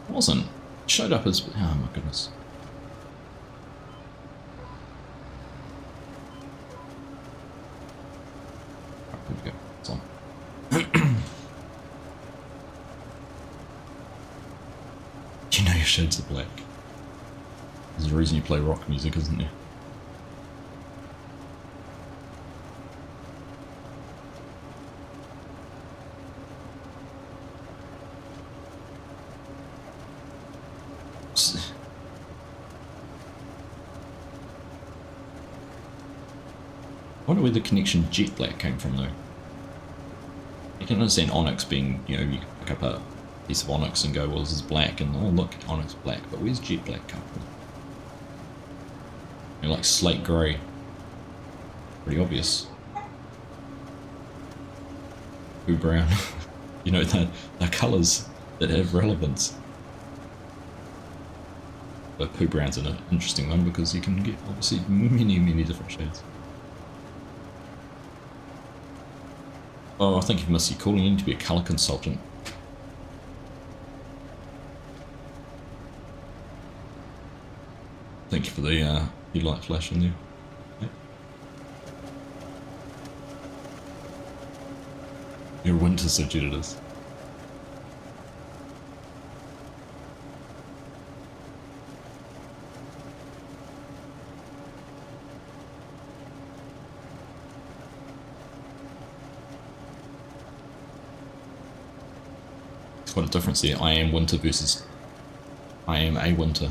It wasn't. It showed up as... oh my goodness. Right, there we go. It's on. You know your shades are black. There's a reason you play rock music, isn't there? I wonder where the connection jet black came from though. You can understand onyx being, you know, you can pick up a piece of onyx and go, well, this is black, and oh look, onyx black, but where's jet black come from? You know, like slate grey. Pretty obvious. Blue brown. You know, the colours that have relevance. But poo brown's an interesting one because you can get obviously many different shades. Oh, I think you must be calling in to be a colour consultant. Thank you for the light flash in there. Yep. Your winter suggest it is. It's quite a difference there. I am winter versus I am a winter.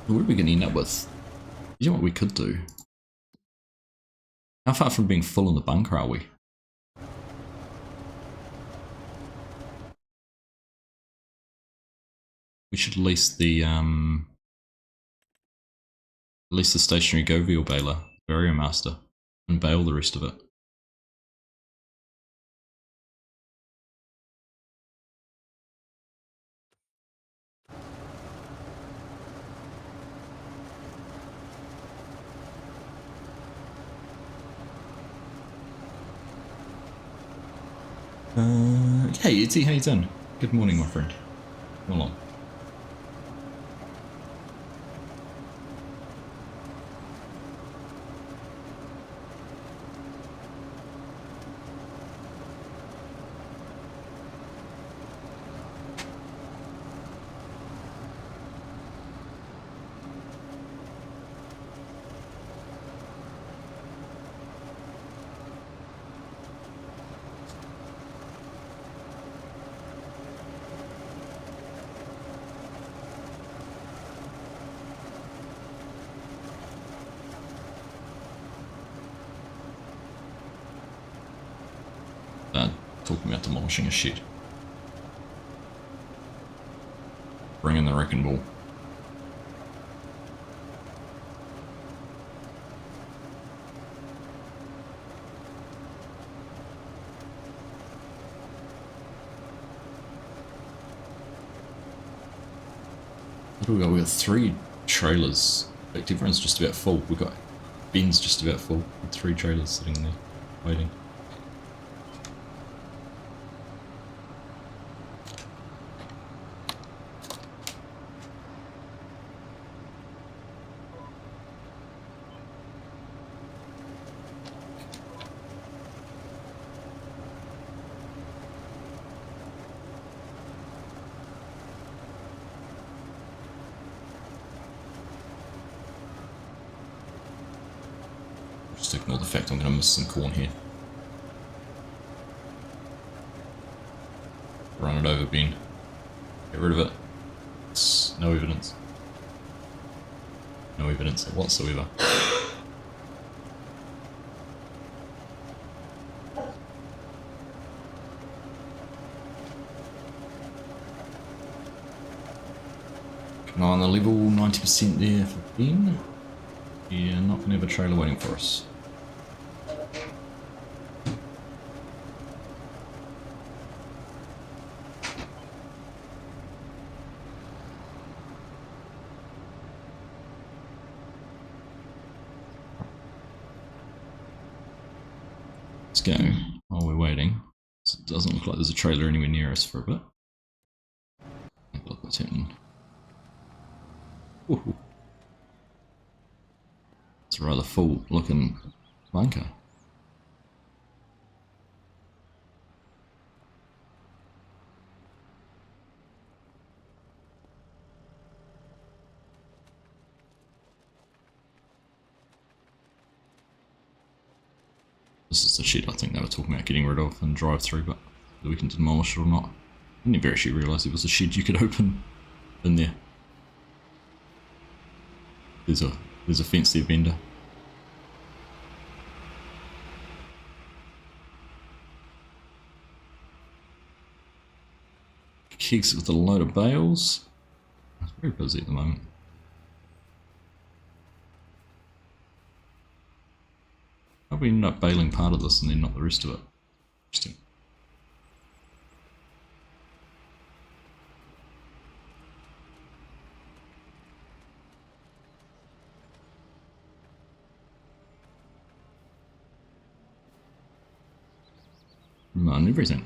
What are we going to end up with? You know what we could do? How far from being full in the bunker are we? We should lease the stationary go wheel baler, barrier master, and bale the rest of it. Hey, Etsy, how you doing? Good morning, my friend. Come along. Talking about demolishing a shed. Bring in the wrecking ball. What do we got? We got 3 trailers. In fact, everyone's just about full. We got Ben's just about full with 3 trailers sitting there waiting. Just ignore the fact I'm going to miss some corn here. Run it over, Ben. Get rid of it. It's no evidence. No evidence whatsoever. Come on, the level 90% there for Ben. Yeah, not going to have a trailer waiting for us. Let's go while we're waiting. It doesn't look like there's a trailer anywhere near us for a bit. Have a look what's happening. Ooh. It's a rather full looking bunker. This is the shed I think they were talking about getting rid of and drive through, but whether we can demolish it or not. I never actually realised there was a shed you could open in there. There's a fence there, Bender. Kegs with a load of bales. It's very busy at the moment. How we end up baling part of this and then not the rest of it? Interesting. and everything.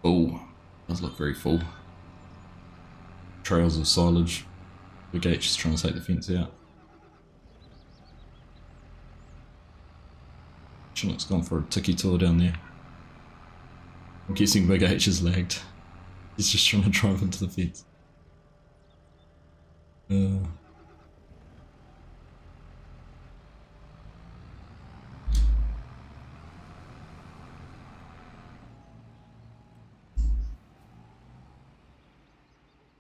Full. Does look very full. Trails of silage. Big H is trying to take the fence out. Chinook's gone for a tiki tour down there. I'm guessing Big H is lagged. He's just trying to drive into the fence.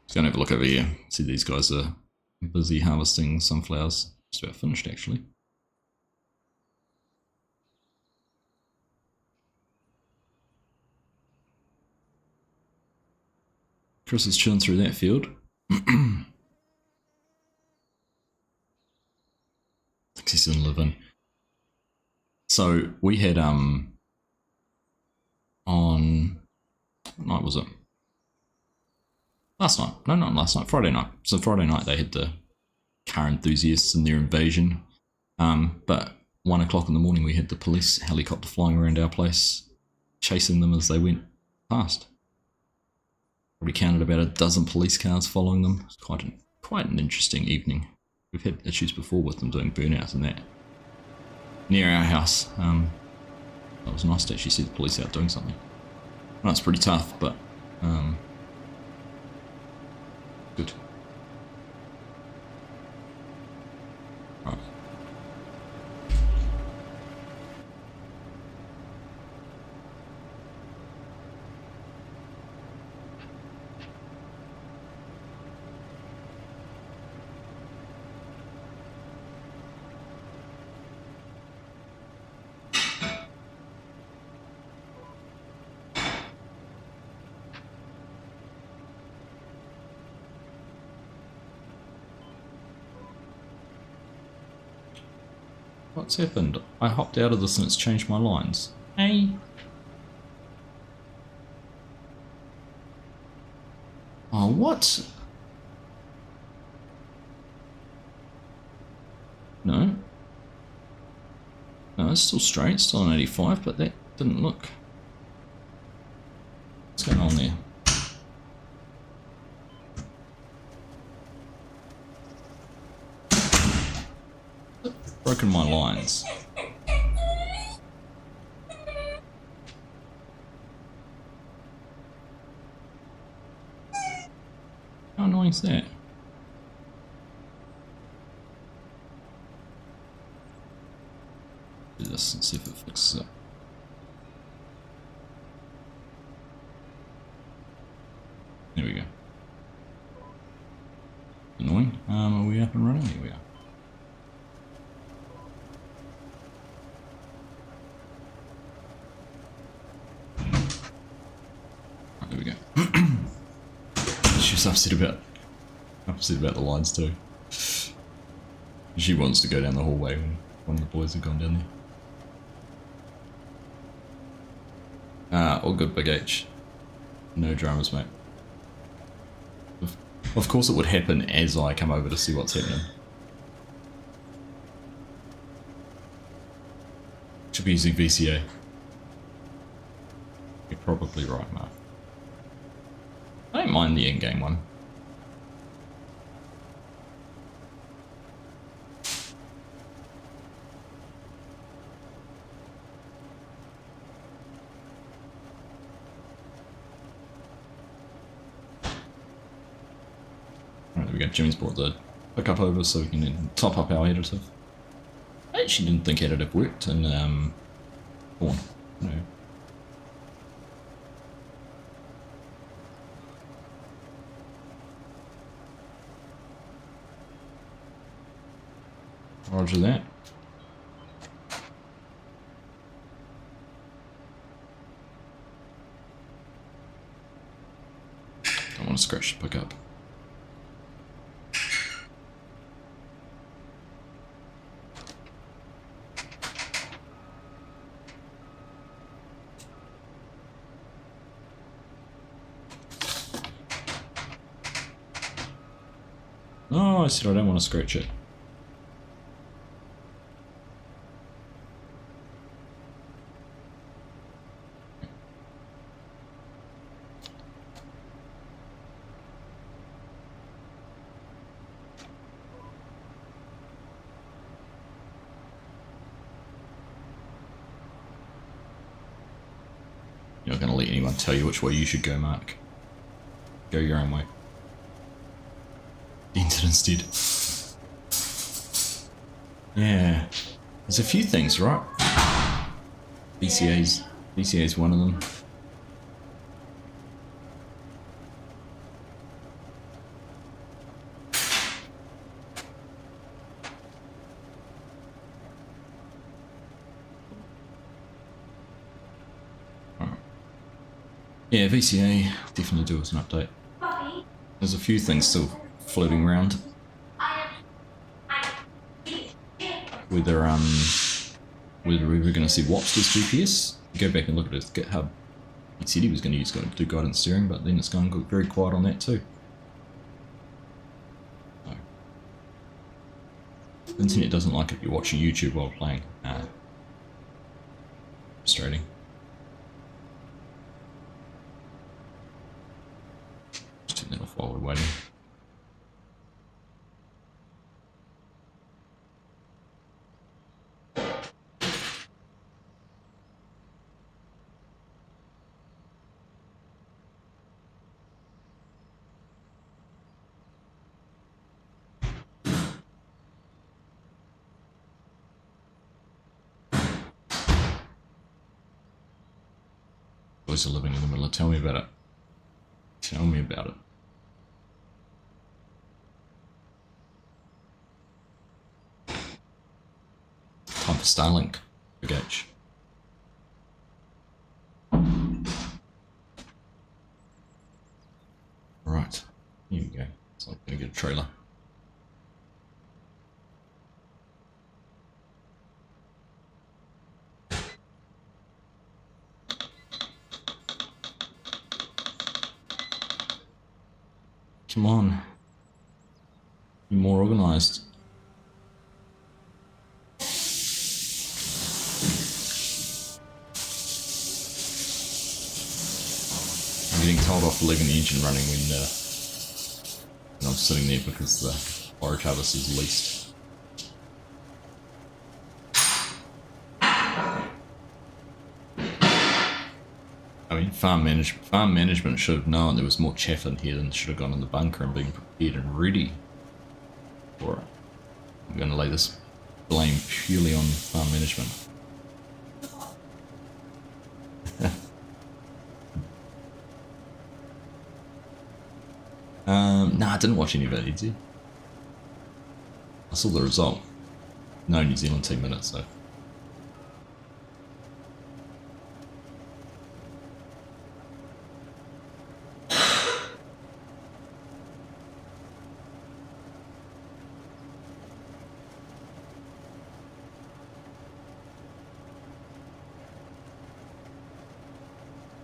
Just gonna have a look over here. See, these guys are busy harvesting sunflowers. Just about finished, actually. Chris is chilling through that field. Thinks he's in living. So we had on what night was it? Last night. No, not last night. Friday night. So Friday night they had the car enthusiasts and their invasion. But 1 o'clock in the morning we had the police helicopter flying around our place, chasing them as they went past. Probably counted about a dozen police cars following them. It's quite an interesting evening. We've had issues before with them doing burnouts and that. Near our house. It was nice to actually see the police out doing something. Well, it's pretty tough, but good. Right. What's happened? I hopped out of this and it's changed my lines. Hey. Oh, what? No. No, it's still straight, still on 85, but that didn't look. What's going on there? Broken my lines. How annoying is that? Do this and see if it fixes it. There we go. Annoying. Are we up and running? Here we are. There we go. She's upset about the lines too. She wants to go down the hallway when one of the boys have gone down there. All good, Big H. No dramas, mate. Of course it would happen as I come over to see what's happening. Should be using VCA. You're probably right, Mark. I don't mind the in-game one. Alright, there we go. Jimmy's brought the pickup over so we can then top up our additive. I actually didn't think additive worked in Born. No. Roger that. Don't want to scratch to pick up. Oh, I said I don't want to scratch it. You're not going to let anyone tell you which way you should go, Mark. Go your own way. Enter instead. Yeah. There's a few things, right? VCA's one of them. Yeah, VCA, definitely do as an update. There's a few things still floating around. Whether we were going to see Wopster's GPS. Go back and look at his GitHub. He said he was going to do guidance steering, but then it's going to go very quiet on that too. So, the internet doesn't like it if you're watching YouTube while playing. Frustrating. Just turn that off while we're waiting. Boys are living in the middle of tell me about it. Tell me about it. Time for Starlink. Big H. Right. Here we go. So I'm going to get a trailer. Come on. Be more organised. I'm getting told off for leaving the engine running when I'm sitting there because the forage harvest is leased. I mean, farm management should have known there was more chaff in here and should have gone in the bunker and been prepared and ready for it. I'm going to lay this blame purely on farm management. Nah, I didn't watch any of it, did you? I saw the result. No New Zealand team in it, so.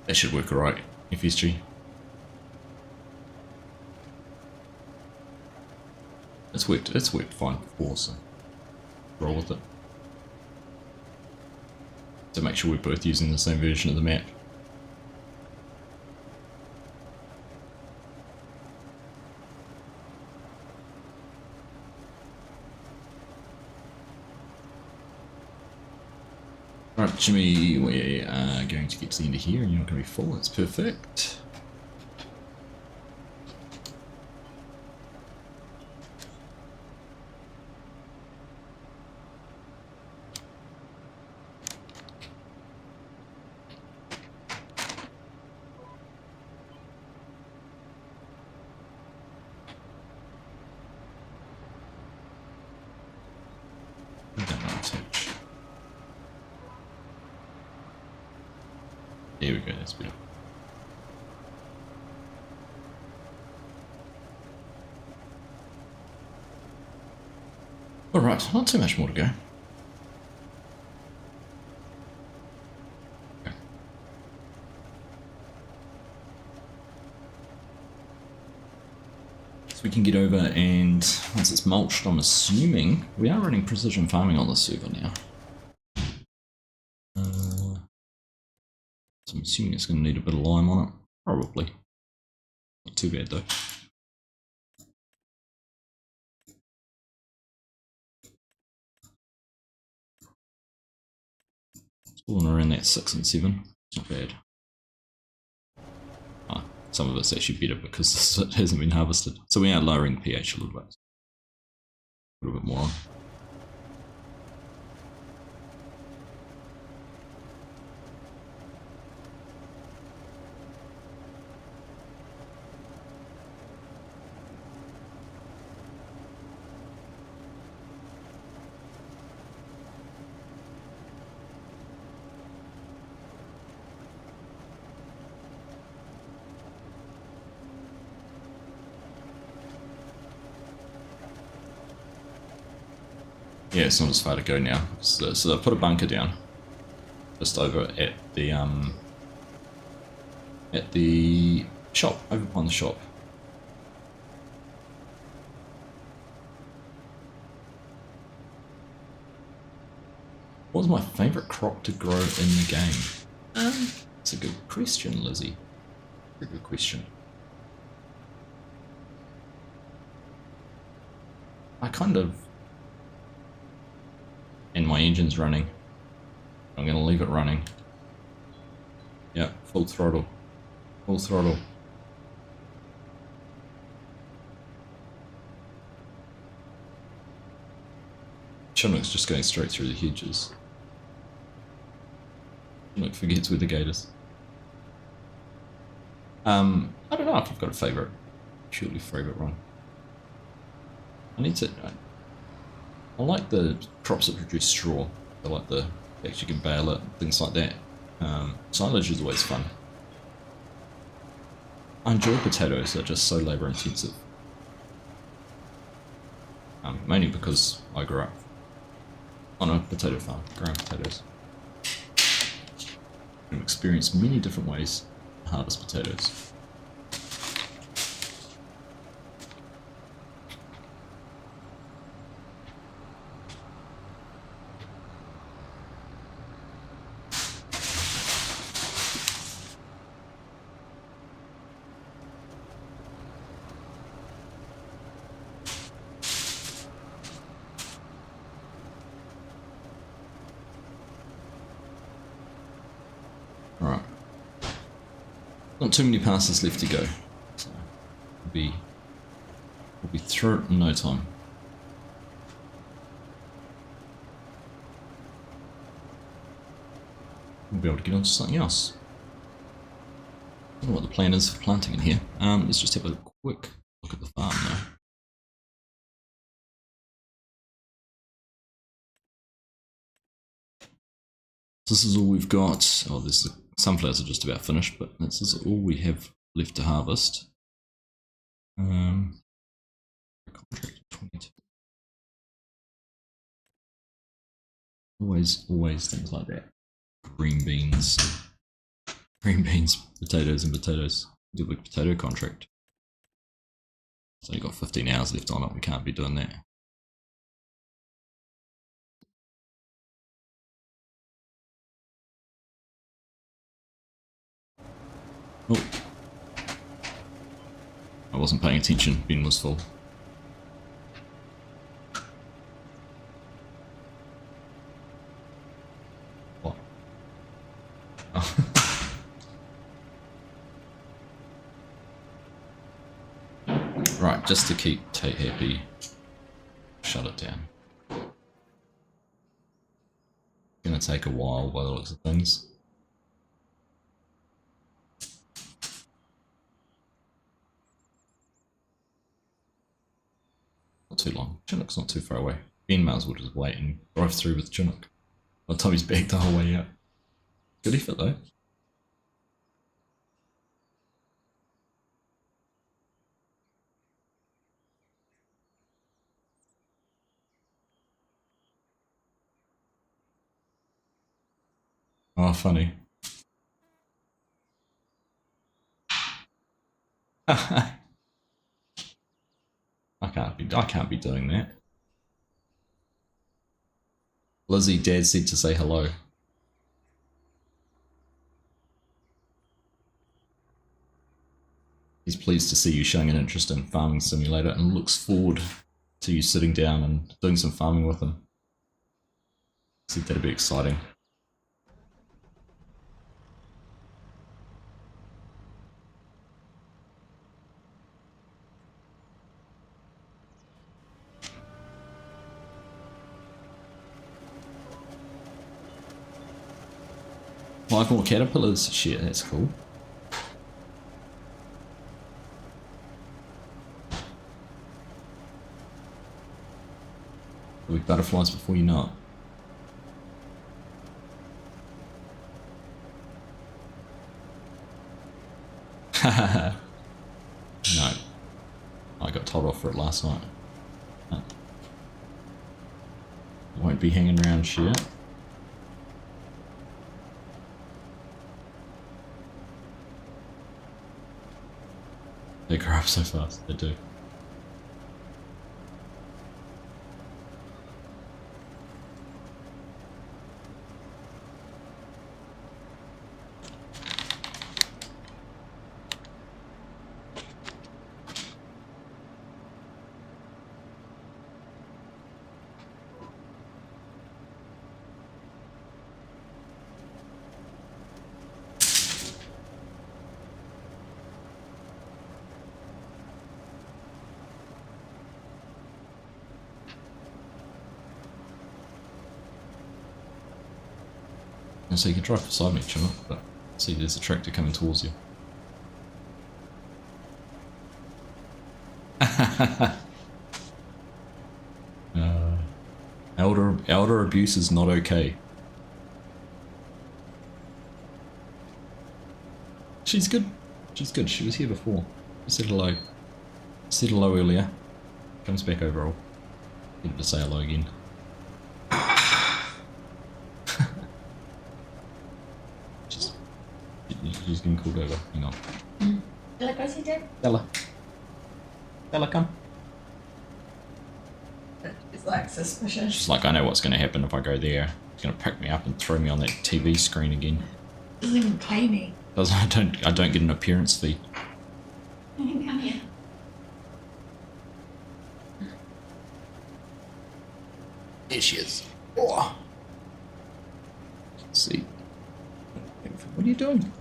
That should work alright, FSG. It's worked fine before, so roll with it. To make sure we're both using the same version of the map. Right, Jimmy, we are going to get to the end of here and you're not going to be full, that's perfect. There we go, that's better. Alright, not too much more to go. Okay. So we can get over, and once it's mulched, I'm assuming we are running precision farming on the server now. So I'm assuming it's going to need a bit of lime on it. Probably. Not too bad though. It's pulling around that 6 and 7. It's not bad. Some of it's actually better because it hasn't been harvested. So we are lowering the pH a little bit. A little bit more on. Yeah, it's not as far to go now. So they've put a bunker down just over at the shop, over behind the shop. What was my favourite crop to grow in the game? That's a good question, Lizzie. Very good question. I kind of... And my engine's running. I'm going to leave it running. Yeah, full throttle. Full throttle. Chinook's just going straight through the hedges. Chinook forgets where the gate is. I don't know if I've got a favourite. Surely favourite one. I need to... I like the crops that produce straw. I like the fact you can bale it, things like that. Silage is always fun. I enjoy potatoes, they're just so labour intensive. Mainly because I grew up on a potato farm, growing potatoes. I've experienced many different ways to harvest potatoes. Alright. Not too many passes left to go. So we'll be through it in no time. We'll be able to get on to something else. I don't know what the plan is for planting in here. Let's just have a quick look at the farm now. This is all we've got. Oh, the sunflowers are just about finished, but this is all we have left to harvest. Contract 22. Always things like that. Green beans, potatoes and potatoes. Do a big potato contract. So you've got 15 hours left on it. We can't be doing that. Oh. I wasn't paying attention. Bin was full. What? Oh. Right, just to keep Tate happy, shut it down. It's gonna take a while by the looks of things. Not too long. Chinook's not too far away. Ben might as well just wait and drive through with Chinook. By the time he's back the whole way out. Good effort though. Oh, funny. I can't be doing that. Lizzie, Dad said to say hello. He's pleased to see you showing an interest in Farming Simulator and looks forward to you sitting down and doing some farming with him. Said that'd be exciting. Five more caterpillars. Shit, that's cool. There'll be butterflies before you know it. No. I got told off for it last night. No. Won't be hanging around shit. They grow up so fast, they do. So you can drive beside me, Chinook, but see there's a tractor coming towards you. Elder abuse is not okay. She's good. She's good. She was here before. I said hello. Said hello earlier. Comes back overall. Get her to say hello again. She's getting called over. Hang on. Della, go see Dad. Della. Della, come. It's like suspicious. She's like, I know what's going to happen if I go there. It's going to pick me up and throw me on that TV screen again. Doesn't even pay me. I don't get an appearance fee. Come here. There she is. Oh. Let's see. What are you doing?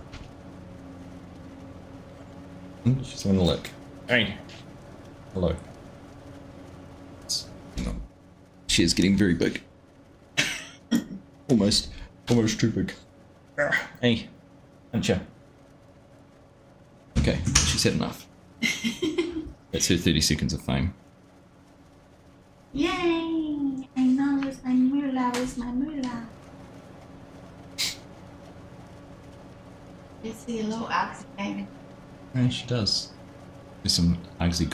She's having a look. Hey. Hello. Hang on. She is getting very big. almost too big. Hey. Aren't you? Okay, she's had enough. That's her 30 seconds of fame. Yay! I know it's my moolah, it's my moolah. You see a little accident. Yeah, she does. There's some Agsy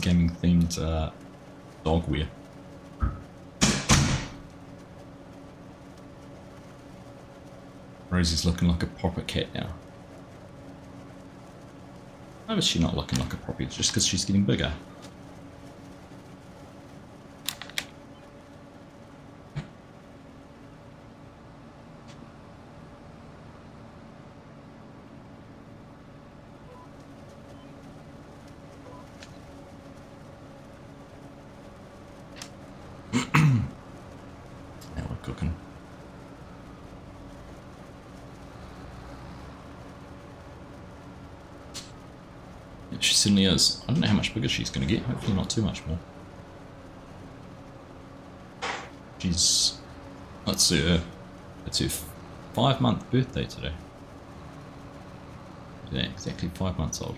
Gaming themed dog wear. Rosie's looking like a proper cat now. Why is she not looking like a proper? It's just because she's getting bigger. Now we're cooking. Yeah, she certainly is. I don't know how much bigger she's going to get. Hopefully not too much more. She's... It's her 5-month birthday today. Yeah, exactly 5 months old.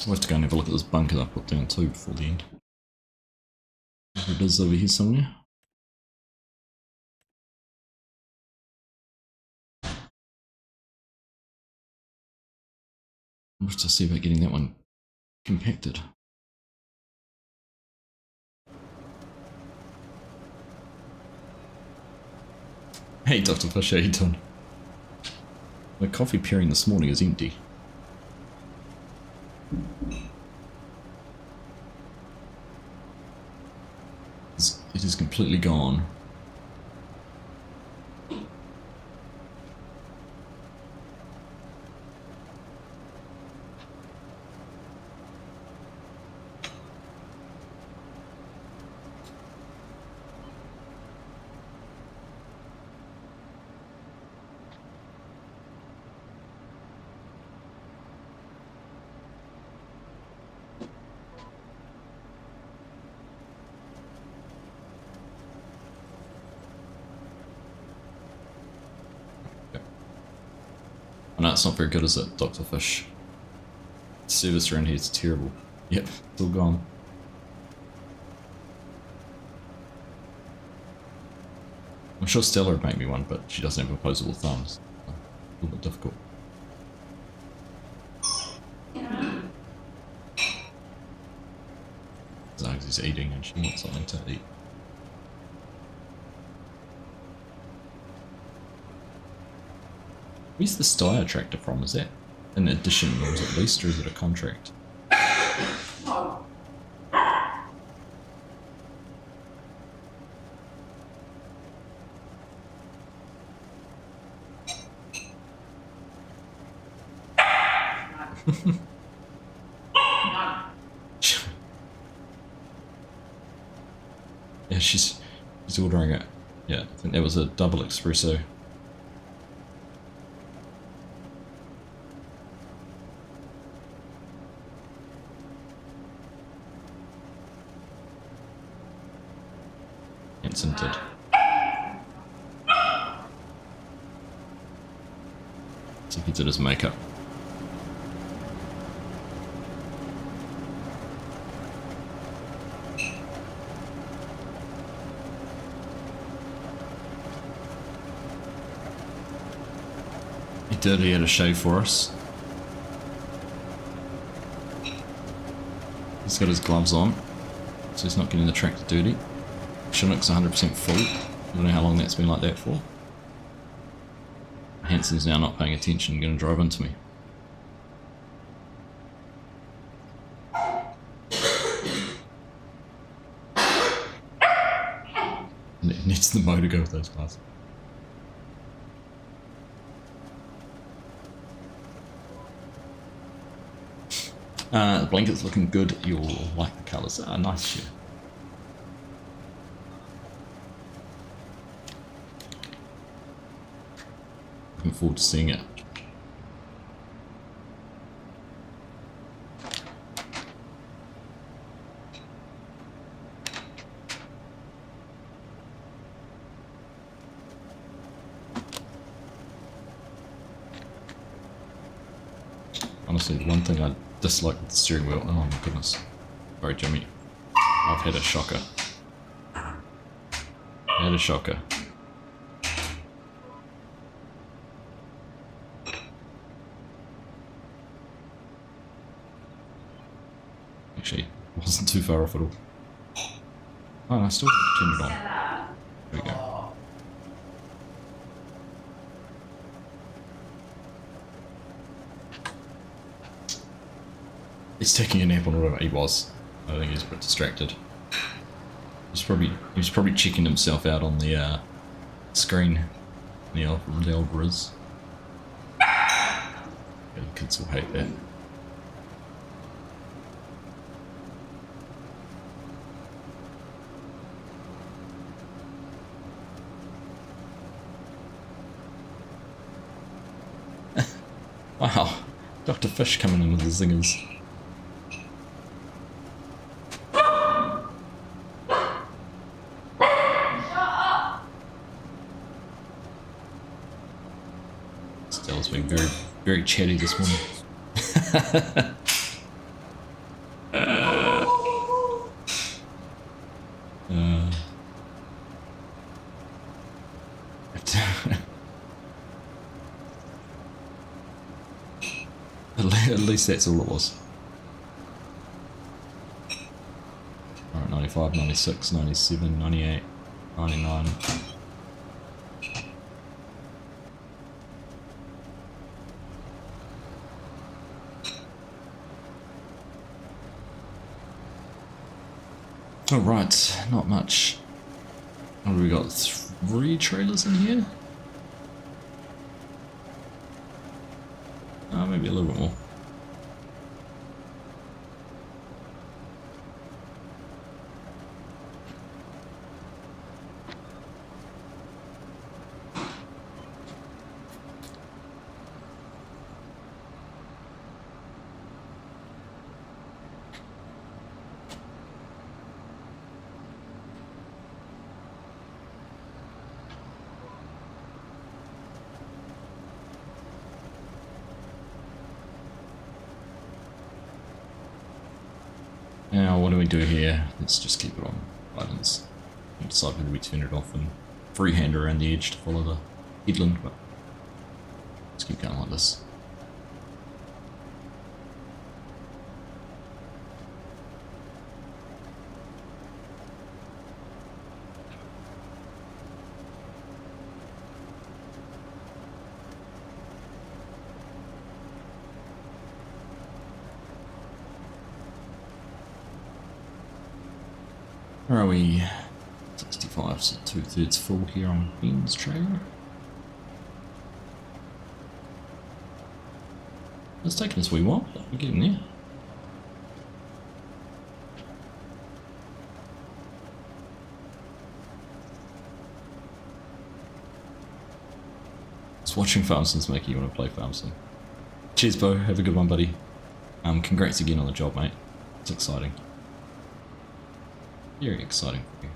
I'll have to go and have a look at this bunker that I put down too before the end. There it is over here somewhere. I'll have to see about getting that one compacted. Hey Dr. Fish, how you doing? My coffee pairing this morning is empty. It is completely gone. I know it's not very good, is it, Dr. Fish? Service around here is terrible. Yep, it's all gone. I'm sure Stella would make me one, but she doesn't have opposable thumbs. So a little bit difficult. Zags is eating and she wants something to eat. Where's the Steyr tractor from? Is that an addition, or is it leased, or is it a contract? Yeah, she's ordering it. Yeah, I think that was a double espresso. Scented. So he did his makeup. He did, he had a shave for us. He's got his gloves on, so he's not getting the tractor dirty. Chinook's 100% full. I don't know how long that's been like that for. Hanson's now not paying attention, going to drive into me. Needs the motor to go with those cars. The blanket's looking good. You'll like the colours. Nice shit. Looking forward to seeing it. Honestly, the one thing I dislike with the steering wheel, oh my goodness. Sorry, Jimmy. I've had a shocker. Had a shocker. Actually, it wasn't too far off at all. Oh, I still turned it on. There we go. He's taking a nap on whatever he was. I think he's a bit distracted. He was probably checking himself out on the screen. The old Riz. Yeah, the kids will hate that. Wow, Dr. Fish coming in with the zingers. Stella's been very, very chatty this morning. At least that's all it was. Alright, 95, 96, 97, 98, 99. Alright, not much. What do we got? 3 trailers in here? Maybe a little bit more. Now, what do we do here? Let's just keep it on guidance. We'll decide whether we turn it off and freehand around the edge to follow the headland, but let's keep going like this. Where are we? 65, so 2/3 full here on Ben's trailer. It's taking us a wee while, but we're getting there. Just watching Farmsden's making you want to play Farmsden. Cheers, Bo. Have a good one, buddy. Congrats again on the job, mate. It's exciting. Very exciting for you.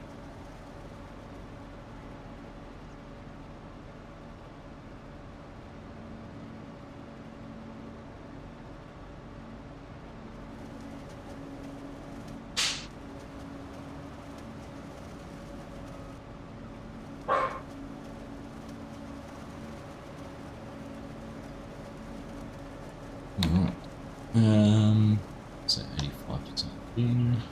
Alright. So 85% in.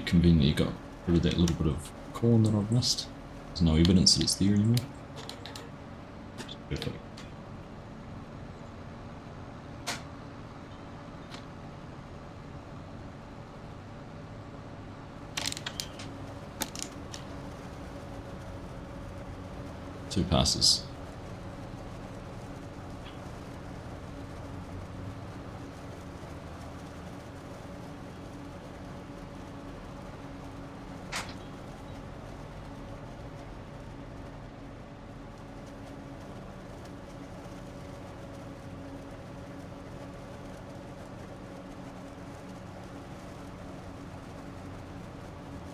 Conveniently got rid of that little bit of corn that I've missed. There's no evidence that it's there anymore. Perfect. Two passes.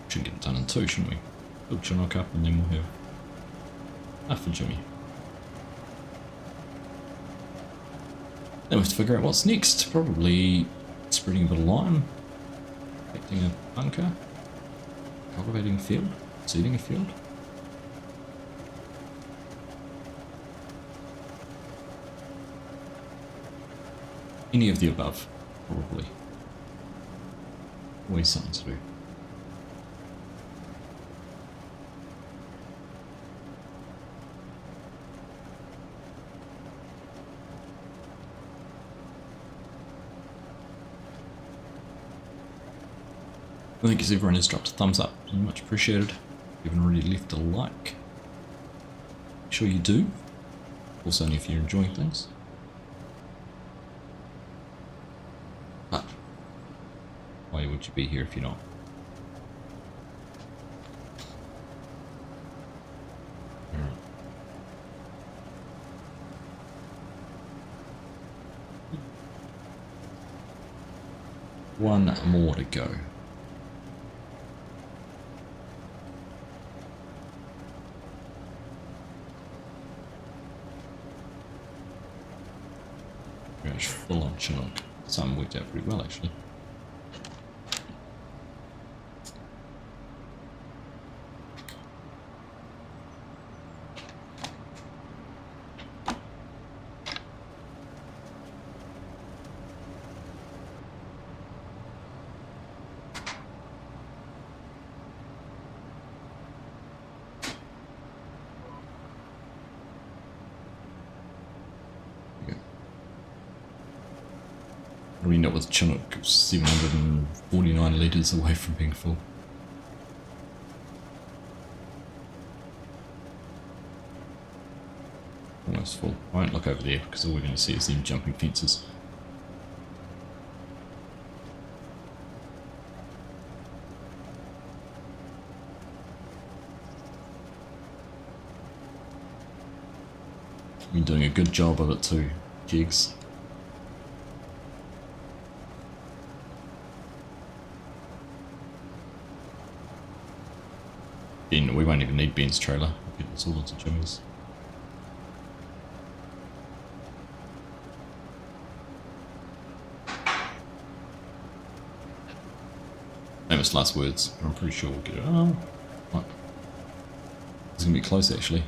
Should get it done in 2, shouldn't we? Build Chinook up and then we'll have enough for Jimmy. Then we have to figure out what's next. Probably spreading a bit of lime, collecting a bunker, cultivating a field, seeding a field. Any of the above, probably. Always something to do. Thank you to everyone who's dropped a thumbs up, much appreciated. If you haven't already left a like, make sure you do. Also, only if you're enjoying things. But why would you be here if you're not? Alright. One more to go. Full on Chinook. Some worked out pretty well actually. Probably end up with Chinook 749 litres away from being full. Almost full. I won't look over there because all we're going to see is them jumping fences. Been doing a good job of it too, Jigs. Ben, we won't even need Ben's trailer. We'll get this all into Jimmy's. Famous last words. I'm pretty sure we'll get it. Oh, what? It's gonna be close actually.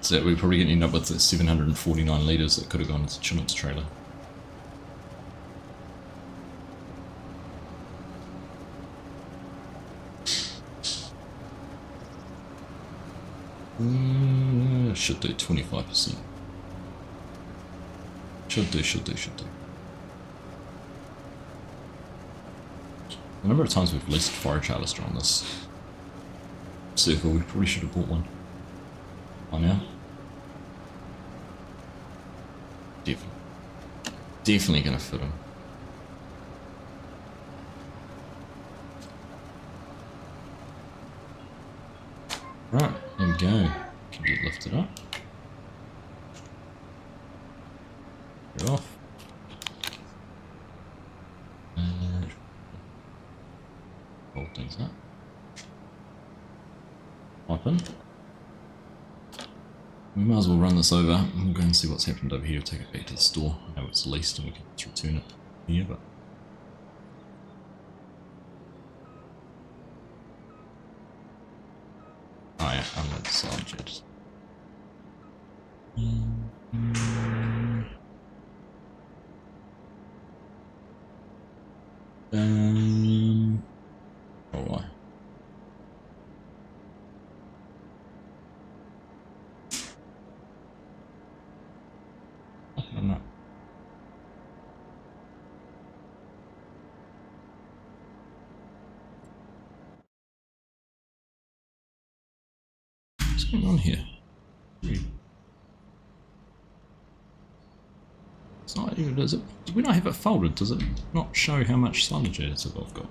So we're probably going to end up with 749 litres that could have gone into Chinook's trailer. Should do 25%. Should do. The number of times we've leased forage harvester on this circle, we probably should have bought one by now. Definitely gonna fit him. Right, there we go. Can get lifted up. Get off. And hold things up. Open. We might as well run this over. We'll go and see what's happened over here. We'll take it back to the store. I know it's leased and we can just return it here, but oh yeah, unload the silage edges. Oh why? I don't know. What's going on here? It's not even, does it? Do we not have it folded? Does it not show how much silage edits I've got?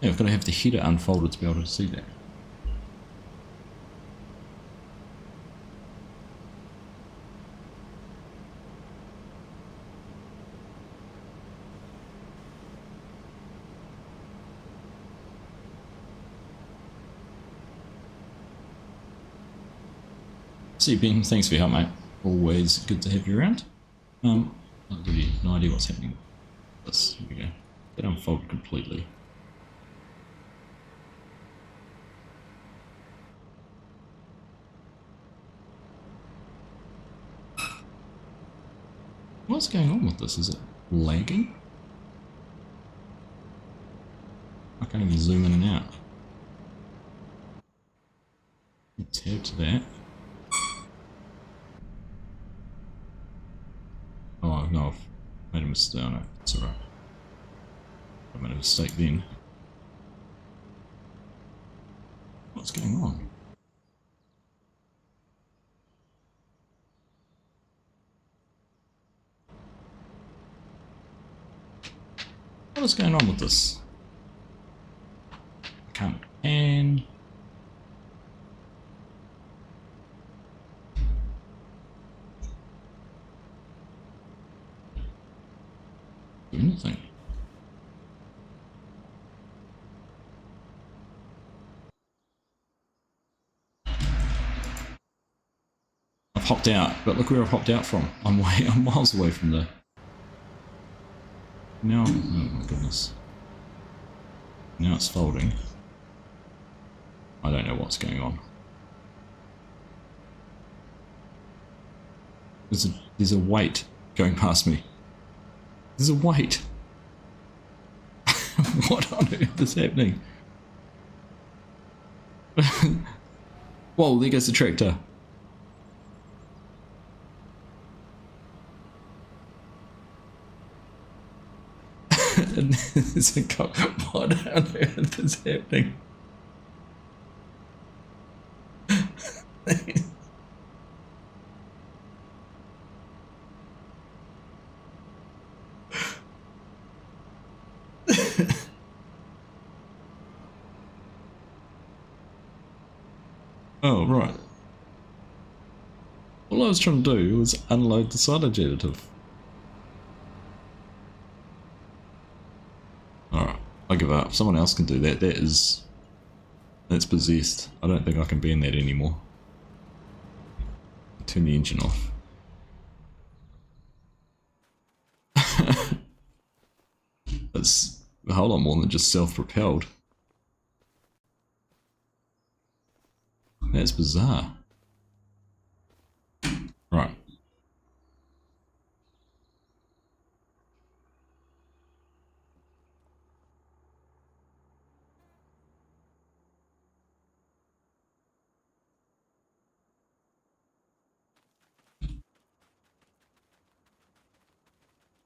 Yeah, I've got to have the header unfolded to be able to see that. See, Ben, thanks for your help, mate. Always good to have you around. I've really no idea what's happening with this. Here we go. Get unfolded completely. What's going on with this? Is it lagging? I can't even zoom in and out. Tab to that. Oh no, I've made a mistake. Oh, no, it's alright. I made a mistake then. What's going on? What is going on with this? I can't pan. Do anything. I've hopped out, but look where I've hopped out from. I'm miles away from the. Now, oh my goodness. Now it's folding. I don't know what's going on. There's a weight going past me. There's a weight. What on earth is happening? Whoa, there goes the tractor. And there's a cop. What on earth is happening? Oh, right. All I was trying to do was unload the silage additive. Alright, I give up. Someone else can do that. That's possessed. I don't think I can be in that anymore. Turn the engine off. That's a whole lot more than just self-propelled. That's bizarre. Right.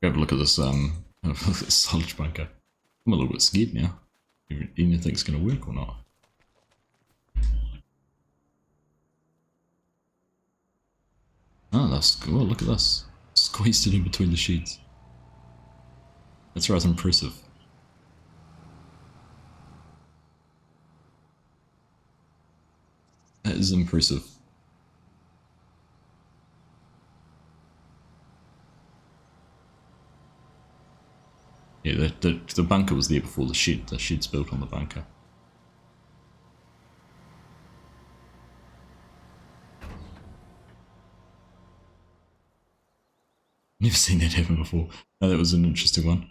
Have a look at this silage bunker. I'm a little bit scared now. Anything's gonna work or not. Oh, that's cool. Look at this. Squeezed it in between the sheets. That's rather impressive. That is impressive. Yeah, the bunker was there before the shed. The shed's built on the bunker. Never seen that happen before. No, that was an interesting one.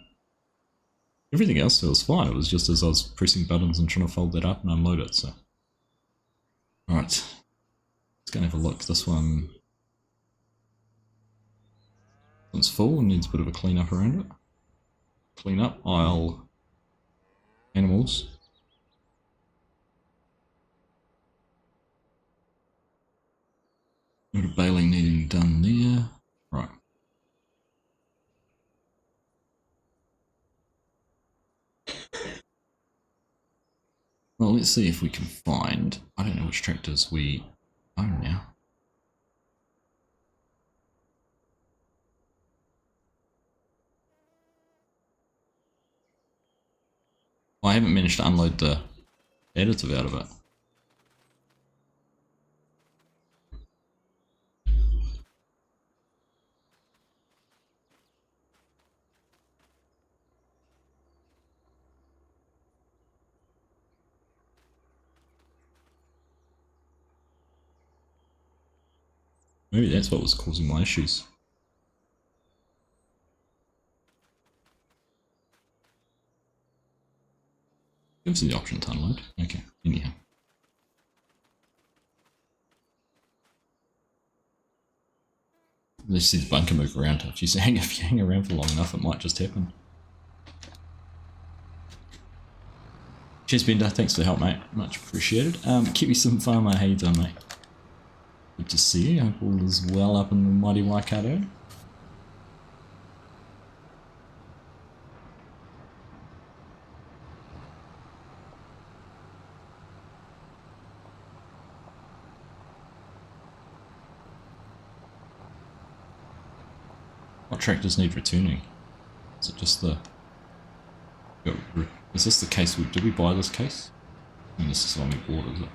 Everything else feels fine. It was just as I was pressing buttons and trying to fold that up and unload it. So, right, let's go and have a look. This one's full and needs a bit of a clean up around it. Clean up aisle animals. A bit of baling needing done there. Right. Well, let's see if we can find... I don't know which tractors we own now. I haven't managed to unload the additive out of it. Maybe that's what was causing my issues. Gives you the option to unload. Okay, anyhow. Let's see the bunker move around. If you hang around for long enough, it might just happen. Cheers, Bender. Thanks for the help, mate. Much appreciated. Keep me some farmer. How you doing, mate? Good to see you. Hope all is well up in the mighty Waikato. What tractors need returning? Is it just the... Is this the case? Did we buy this case? I mean, this is the one we bought, is it?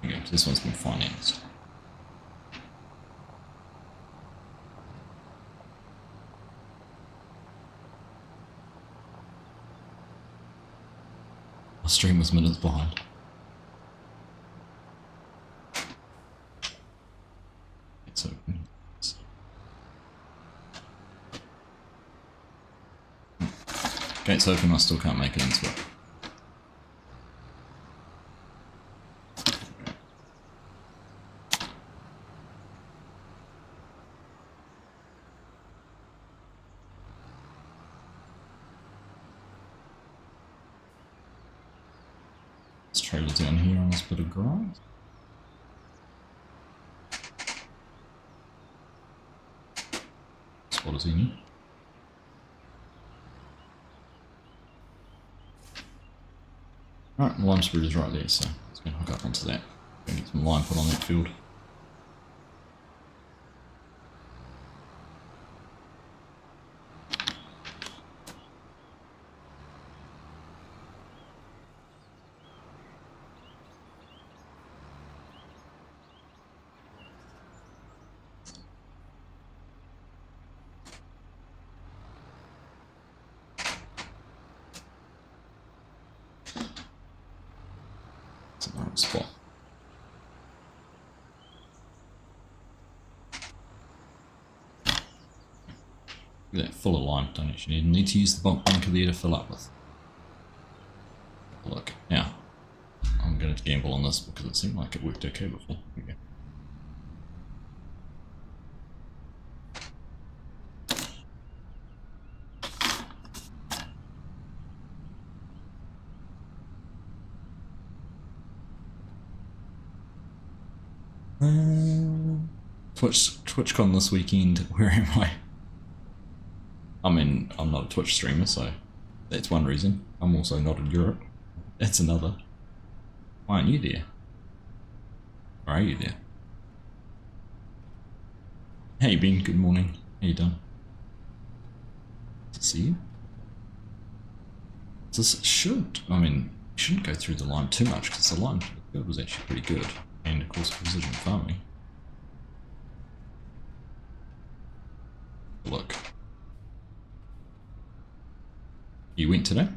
Okay, this one's been financed. My stream was minutes behind. It's open. Gate's open, I still can't make it into it. Let's trailer down here on this bit of grass. What is he in? Alright, the lime spread is right there, so let's go hook up onto that. Gonna get some lime put on that field. It's a nice spot. Look at that, full of lime. Don't actually need to use the bulk bunker there to fill up with. Look, now I'm going to gamble on this because it seemed like it worked okay before. Here we go. TwitchCon this weekend. Where am I? I mean, I'm not a Twitch streamer, so that's one reason. I'm also not in Europe. That's another. Why aren't you there? Or are you there? Hey Ben, good morning. How you doing? Good to see you. This should, I mean, shouldn't go through the lime too much because the lime field was actually pretty good. And of course, precision farming. Look. You went today?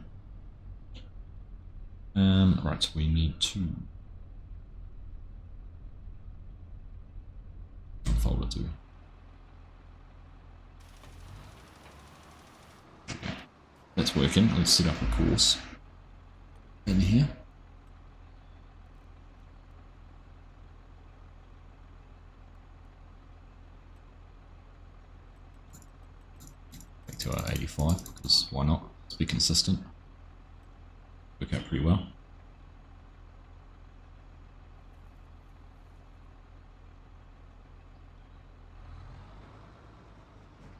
Right, so we need to folder two. That's working. Let's set up a course in here. Back to our 85 because why not? Let's be consistent. Work out pretty well.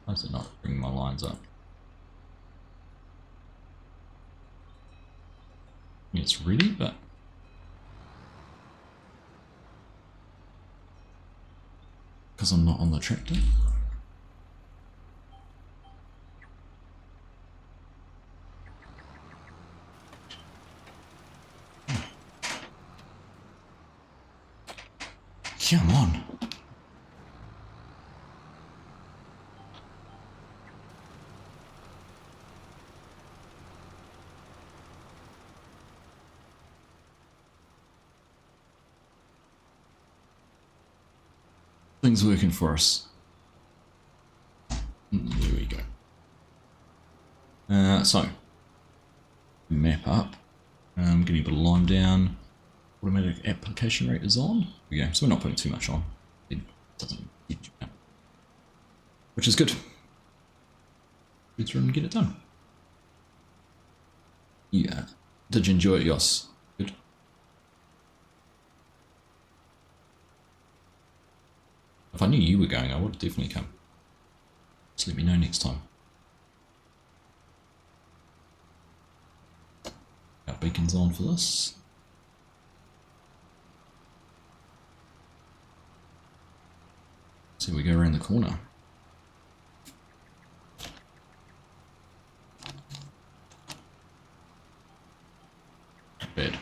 Why does it not bring my lines up? It's ready, but because I'm not on the tractor. Come on. Things working for us. There we go. So, map up. Getting a bit of lime down. Automatic application rate is on. There we go. So we're not putting too much on. It doesn't get you out. Which is good. Go through and get it done. Yeah. Did you enjoy it, Yos? Good. If I knew you were going, I would have definitely come. Just let me know next time. Our beacon's on for this. So we go around the corner. Bad.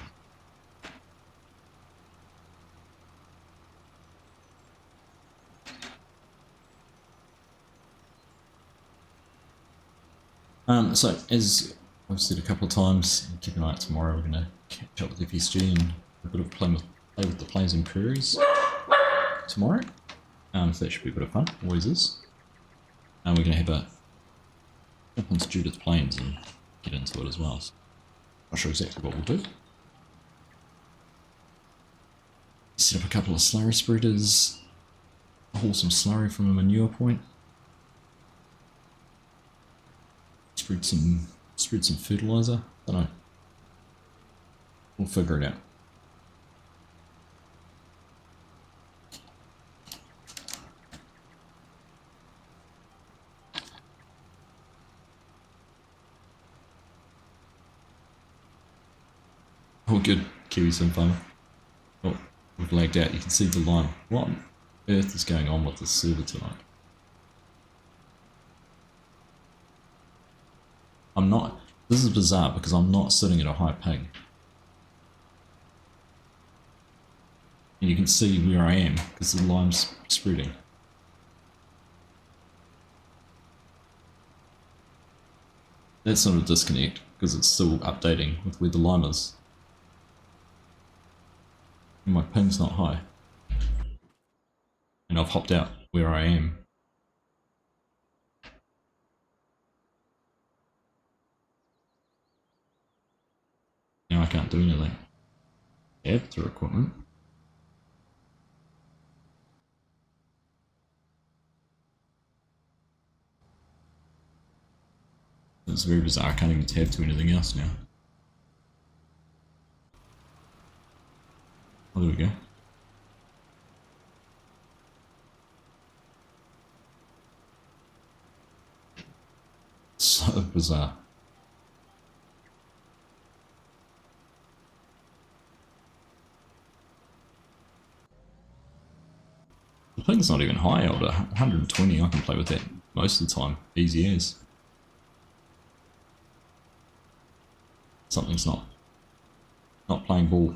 So as I've said a couple of times, keep an eye out tomorrow. We're going to catch up with FSG and a bit of play with the plains and prairies tomorrow. So that should be a bit of fun, always is. And we're going to have a jump onto Judith Plains and get into it as well. So not sure exactly what we'll do. Set up a couple of slurry spreaders, haul some slurry from a manure point, spread some fertilizer. Don't know. We'll figure it out. Oh, good. Kiwi sim farmer. Oh, we've lagged out. You can see the line. What on earth is going on with this server tonight? I'm not. This is bizarre because I'm not sitting at a high ping. And you can see where I am because the line's spreading. That's not a disconnect because it's still updating with where the line is. And my ping's not high. And I've hopped out where I am. Now I can't do anything. Add to equipment. It's very bizarre. I can't even tab to anything else now. Oh, there we go. So bizarre. The ping's not even high, at 120. I can play with that most of the time. Easy as. Something's not playing ball.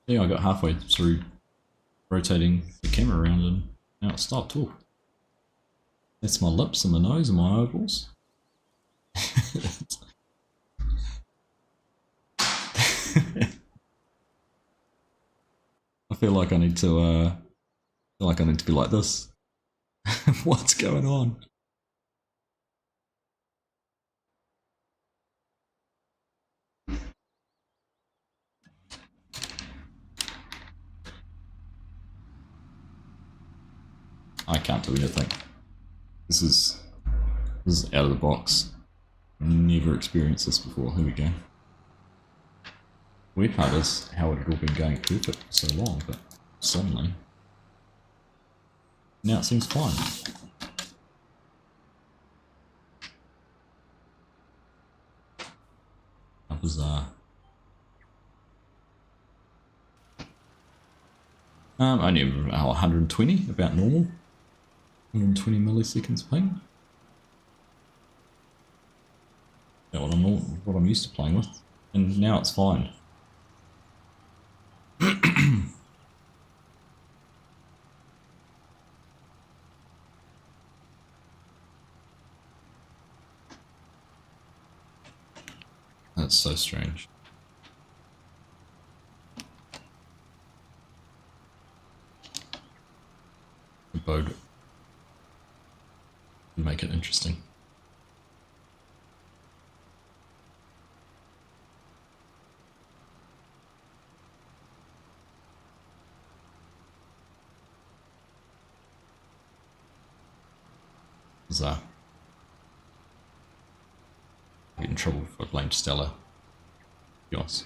Yeah, I got halfway through rotating the camera around and now it stopped. Ooh. That's my lips and my nose and my eyeballs. I feel like I need to be like this. What's going on? I can't do anything. This is out of the box. Never experienced this before. Here we go. Weird part is how it had all been going perfect for so long, but suddenly now it seems fine. How bizarre. Only 120, about normal. 120 milliseconds ping. Yeah, what I'm used to playing with, and now it's fine. That's so strange. The boat would make it interesting. Bizarre. I get in trouble if I blame Stella. Yours.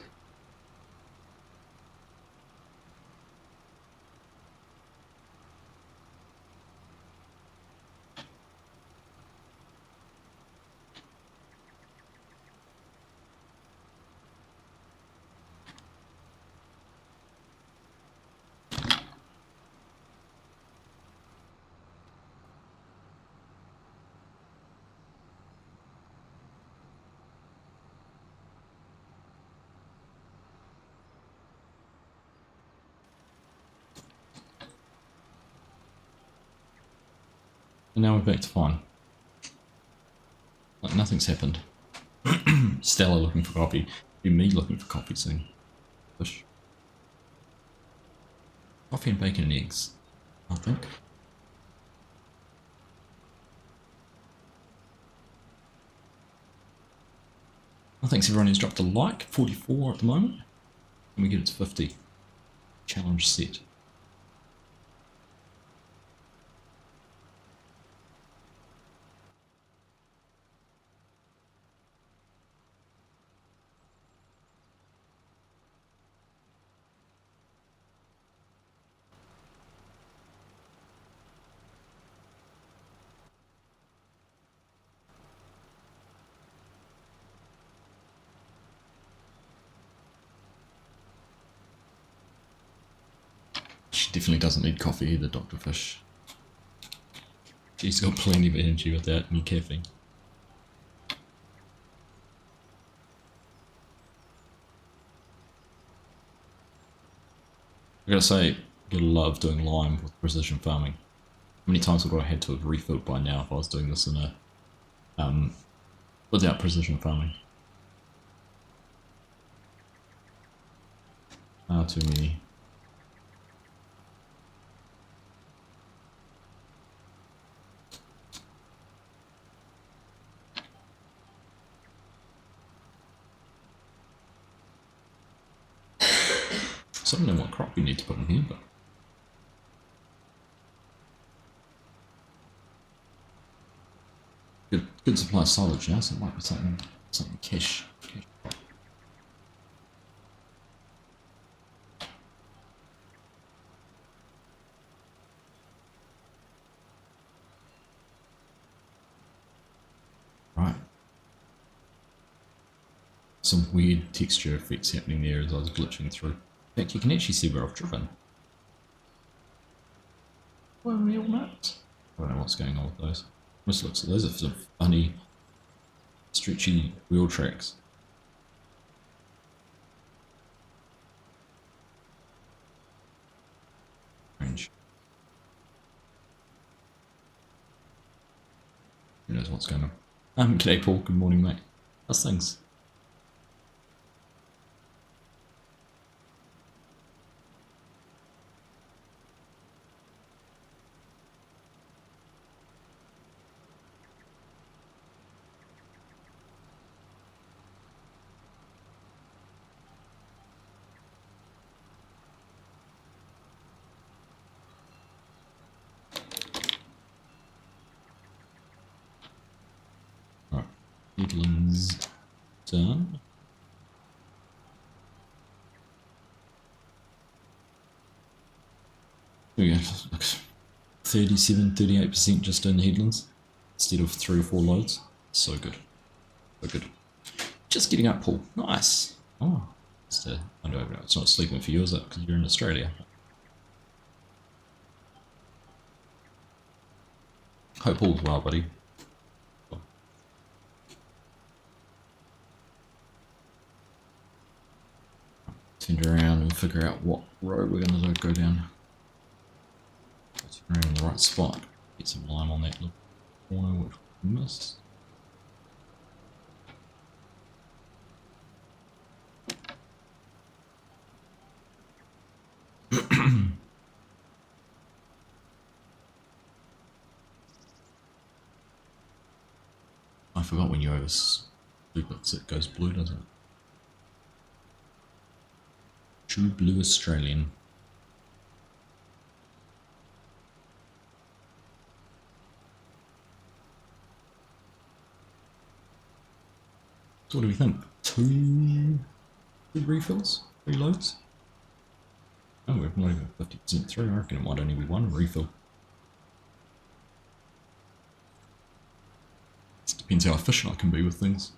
And now we're back to fine. Like nothing's happened. Stella looking for coffee. Be me looking for coffee soon. Push. Coffee and bacon and eggs, I think. Well, thanks everyone who's dropped a like. 44 at the moment. And we get it to 50. Challenge set. definitely doesn't need coffee either, Dr. Fish. She's got plenty of energy without any caffeine. I gotta say, I gotta love doing lime with precision farming. How many times would I had to have refilled by now if I was doing this in a without precision farming? Too many. So I don't know what crop we need to put in here, but good supply of silage now, so it might be something cash. Right. Some weird texture effects happening there as I was glitching through. In fact, you can actually see where I've driven. Well, real nuts. I don't know what's going on with those. This looks, those are some funny, stretchy wheel tracks. Strange. Who knows what's going on? G'day Paul, good morning mate. How's things? Right, Midlands done. There we go, 37-38% just in headlands instead of 3 or 4 loads. So good. So good. Just getting up, Paul. Nice. Oh, I don't know. It's not sleeping for you, is it? Because you're in Australia. Hope all's well, buddy. Turn around and figure out what road we're going to go down. Turn around in the right spot. Get some lime on that little corner, which we missed. I forgot when you oversleep it goes blue, doesn't it? True blue Australian. So what do we think? Two refills? 3 loads? Oh, we're not even 50% through. I reckon it might only be 1 refill. It depends how efficient I can be with things.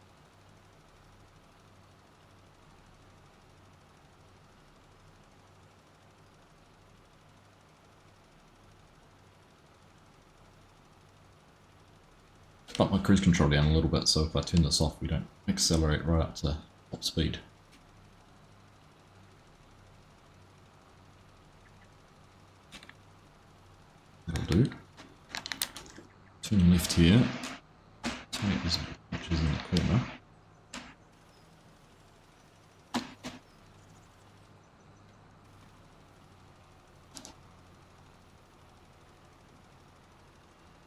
Put my cruise control down a little bit, so if I turn this off we don't accelerate right up to top speed. That'll do. Turn left here. Take these pictures in the corner.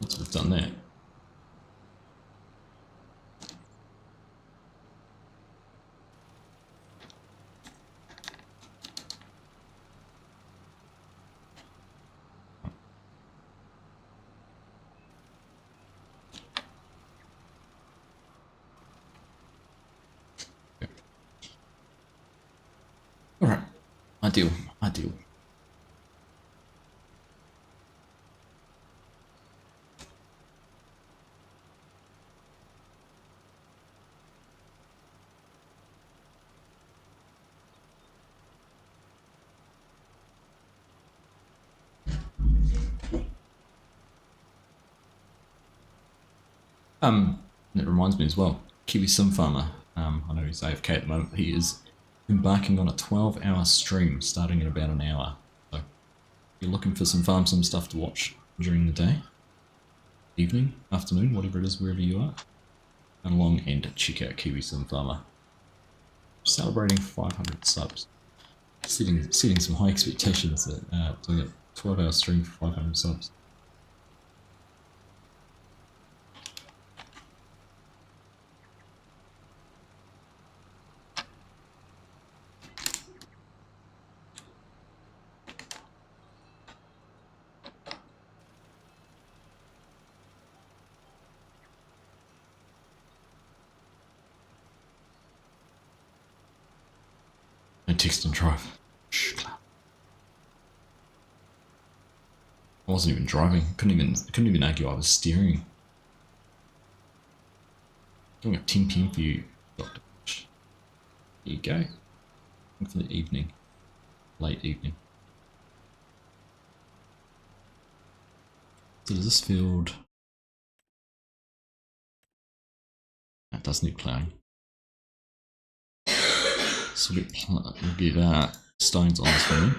Once we've done that, alright, ideal. It reminds me as well, Kiwi Sim Farmer. I know he's AFK at the moment. He is embarking on a 12-hour stream starting in about an hour. So if you're looking for some farm sim stuff to watch during the day, evening, afternoon, whatever it is, wherever you are, come along and check out Kiwi Sim Farmer. Celebrating 500 subs. Setting some high expectations at doing a 12-hour stream for 500 subs. No text and drive. Shh, I wasn't even driving. Couldn't even argue I was steering. Doing a 10 PM for you, Doctor. There you go. For the evening. Late evening. So does this field... That does need plowing. So we'll get stones on this one.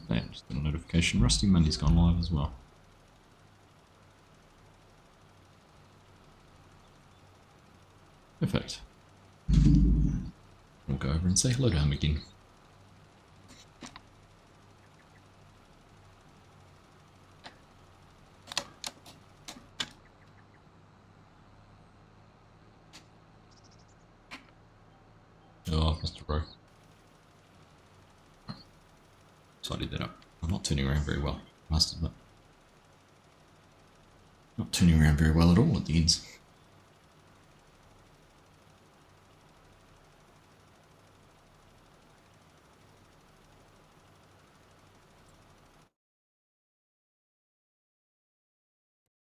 Okay, just got a notification. Rusty Monday's gone live as well. Perfect. We'll go over and say hello to him again. Oh, Mr. Bro. So I did that up. I'm not turning around very well, I must admit. Not turning around very well at all at the ends.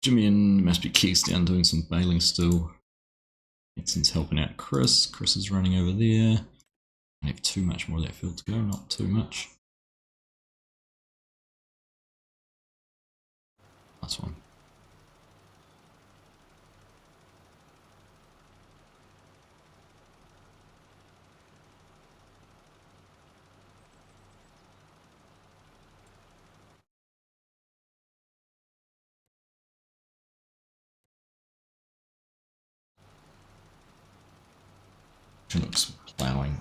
Jimmy and must be keys down doing some baling still. Edson's helping out Chris. Chris is running over there. I have too much more of that field to go, not too much. That's one. She looks plowing.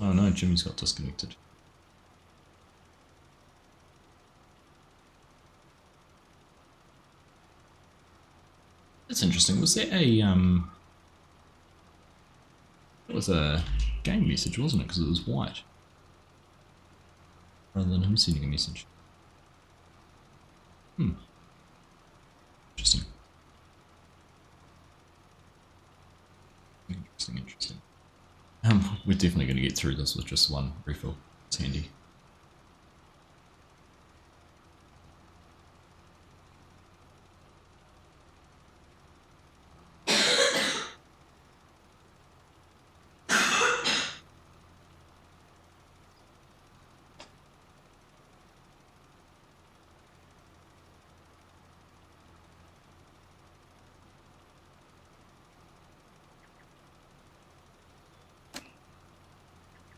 Oh no, Jimmy's got disconnected. That's interesting. Was there a it was a game message, wasn't it? Because it was white. Rather than him sending a message. Interesting. Interesting. We're definitely going to get through this with just one refill. It's handy.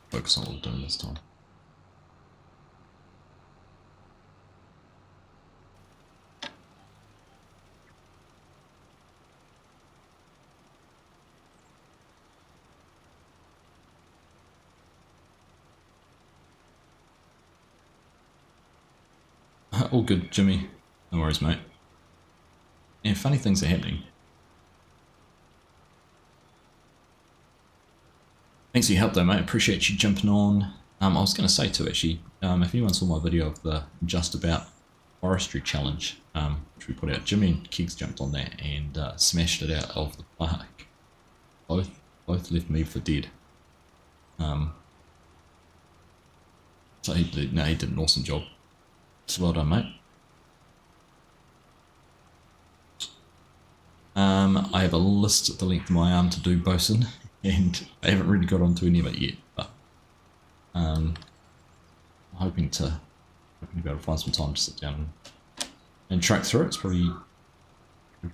Focus on what we're doing this time. All good, Jimmy. No worries, mate. Yeah, funny things are happening. Thanks for your help though, mate. Appreciate you jumping on. I was going to say too, actually, if anyone saw my video of the Just About Forestry Challenge, which we put out, Jimmy and Kegs jumped on that and smashed it out of the park. Both left me for dead. So he did an awesome job. So well done, mate. I have a list at the length of my arm to do bosun, and I haven't really got onto any of it yet, but I'm hoping to be able to find some time to sit down and track through it. It's probably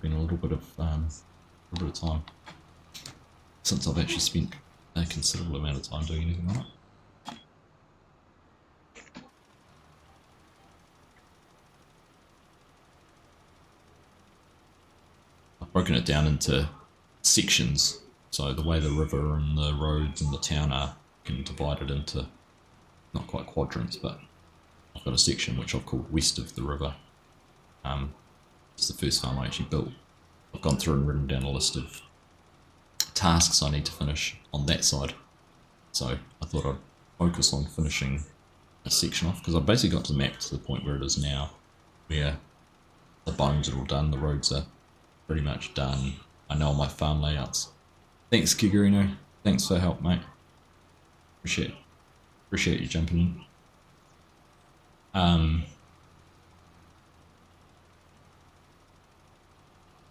been a little bit of time since I've actually spent a considerable amount of time doing anything on it. I've broken it down into sections, so the way the river and the roads and the town are, you can divide it into not quite quadrants, but I've got a section which I've called west of the river. It's the first farm I actually built. I've gone through and written down a list of tasks I need to finish on that side. So I thought I'd focus on finishing a section off, because I've basically got the map to the point where it is now, where the bones are all done, the roads are pretty much done. I know all my farm layouts. Thanks, Kigurino. Thanks for help, mate. Appreciate you jumping in.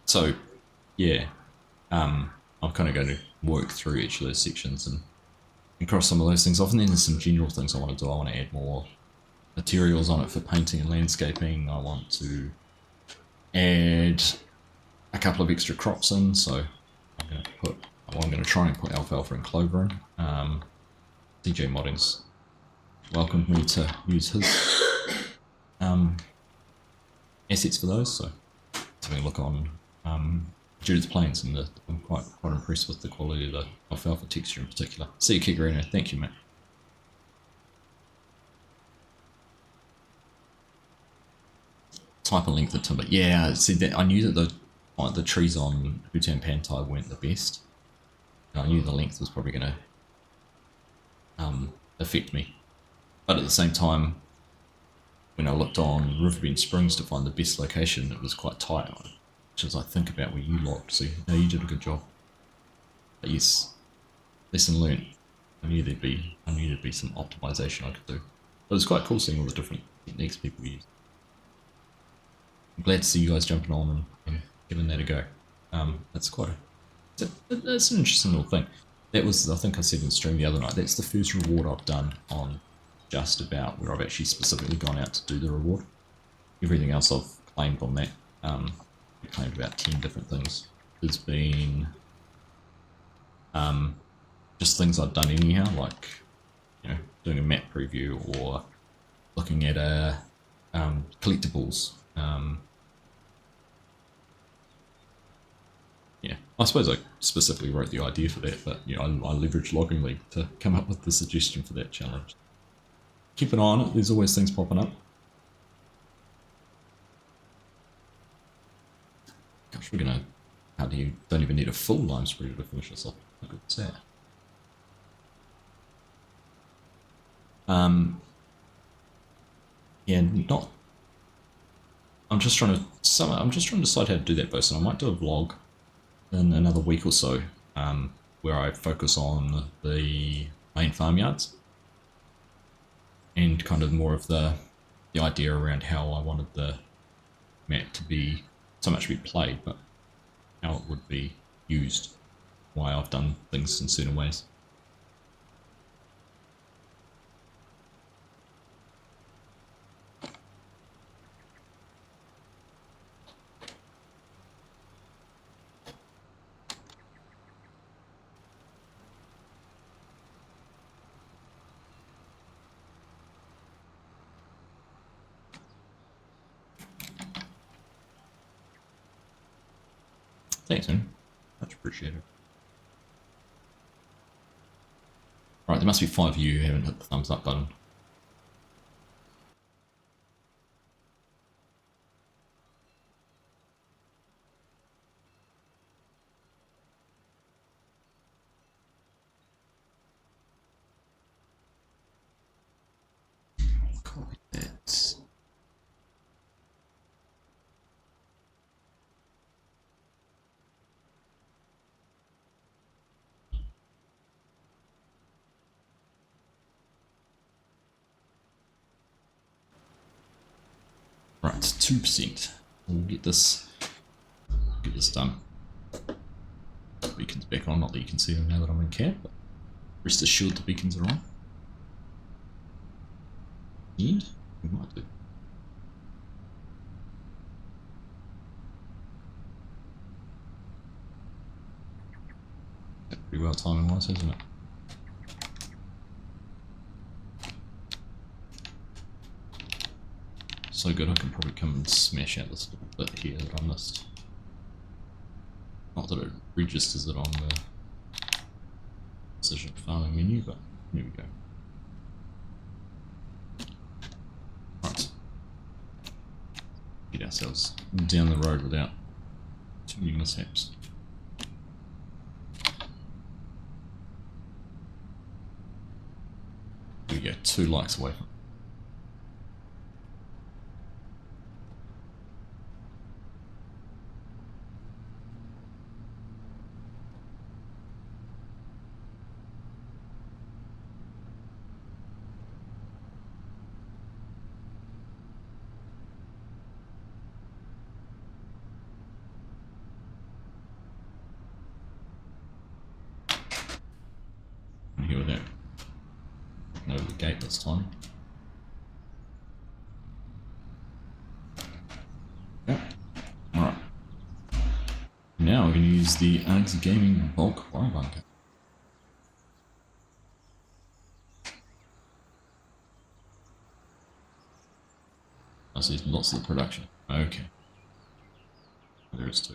So, yeah, I'm kind of going to work through each of those sections and cross some of those things off, and then there's some general things I want to do. I want to add more materials on it for painting and landscaping. I want to add a couple of extra crops in, so I'm going to try and put alfalfa and clover in. DJ Modding's welcomed me to use his assets for those, so let's have a look on Judith's Plains, and I'm quite impressed with the quality of the alfalfa texture in particular. See you, Kigarino. Thank you, mate. Type and length of timber. Yeah, see that I knew that the trees on Hutan Pantai weren't the best, and I knew the length was probably going to affect me. But at the same time, when I looked on Riverbend Springs to find the best location, it was quite tight, which is I think about where you locked. So no, you did a good job. But yes, lesson learned. I knew there'd be some optimization I could do. But it's quite cool seeing all the different techniques people use. I'm glad to see you guys jumping on and giving that a go. That's that's an interesting little thing. That was, I think I said in the stream the other night, that's the first reward I've done on Just About, where I've actually specifically gone out to do the reward. Everything else I've claimed on that. I claimed about 10 different things. There's been just things I've done anyhow, like doing a map preview or looking at collectibles. Yeah, I suppose I specifically wrote the idea for that, but I leveraged Logging League to come up with the suggestion for that challenge. Keep an eye on it, there's always things popping up. Gosh, we're gonna... don't even need a full lime spreader to finish this off. How good is that? Yeah, not... I'm just trying to decide how to do that, bosun. I might do a vlog in another week or so, where I focus on the main farmyards and kind of more of the idea around how I wanted the map to be, so much be played, but how it would be used, why I've done things in certain ways. Thanks, man. Much appreciated. Right, there must be 5 of you who haven't hit the thumbs up button. Copy that. Right, 2%. We'll get this done. beacons back on, not that you can see them now that I'm in cab, but rest assured the beacons are on. And we might do. That's pretty well timing wise, isn't it? So good, I can probably come and smash out this little bit here that I missed. Not that it registers it on the precision farming menu, but here we go. Right. Get ourselves down the road without too many mishaps. Here we go, 2 likes away from. Here with that. Over the gate this time. Yep. Alright. Now we're going to use the Alex Gaming bulk wire bunker. I see lots of the production. Okay. There is 2.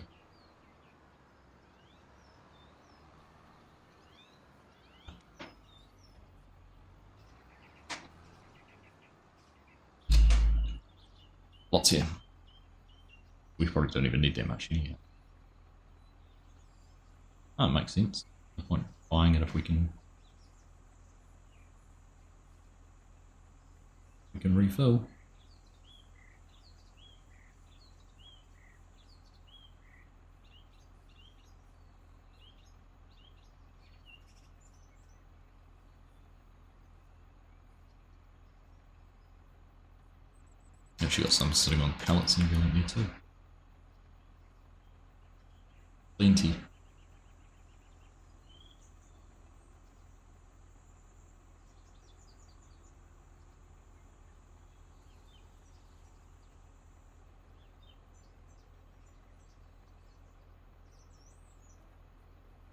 Lots here. We probably don't even need that much in here. Oh, it makes sense. No point buying it if we can refill. Actually got some sitting on pallets and going here too. Plenty.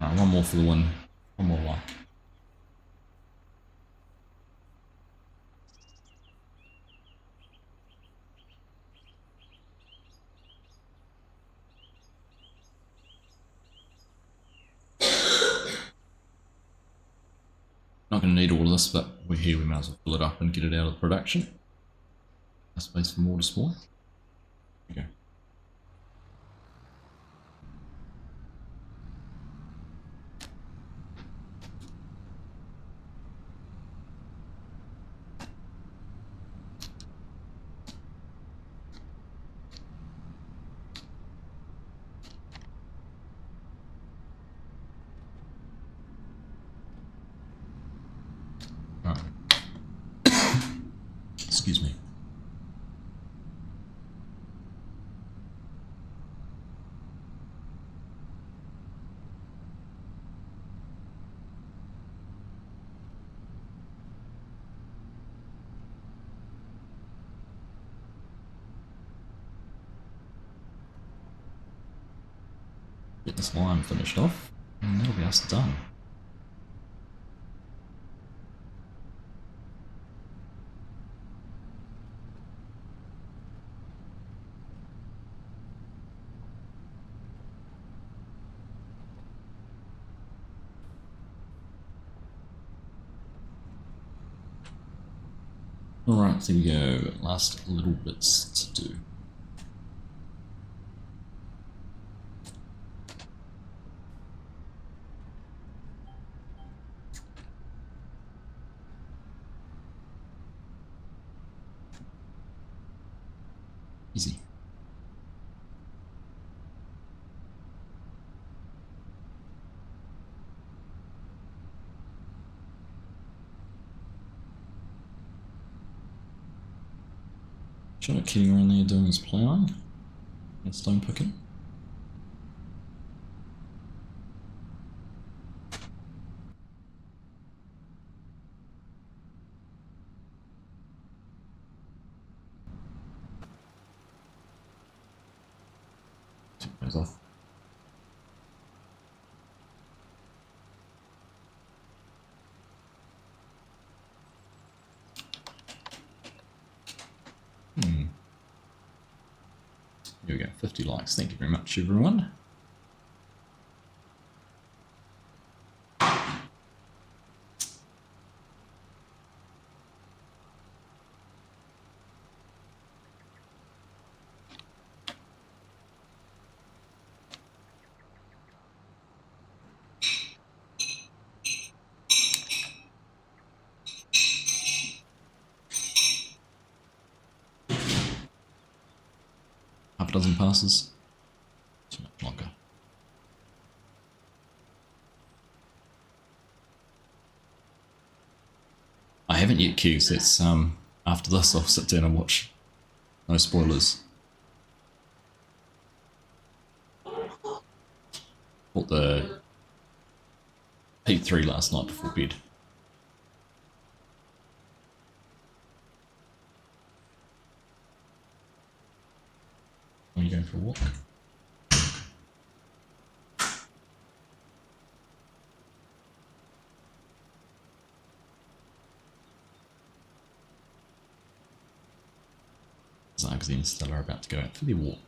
Alright, one more for the win. One more like. Not going to need all of this, but we're here, we might as well fill it up and get it out of production. A space for more to spawn. There we go. Right. Excuse me. Get this lime finished off, and that'll be us done. Alright, there we go. Last little bits to do. Easy. Not kidding around there doing his ploughing and stone picking. Goes off. Here we go, 50 likes. Thank you very much, everyone. Half a dozen passes. Too much longer. I haven't yet queued. That's after this I'll sit down and watch. No spoilers. Bought the Heat 3 last night before bed. Are you going for a walk? Zags and Stella are about to go out for their walk.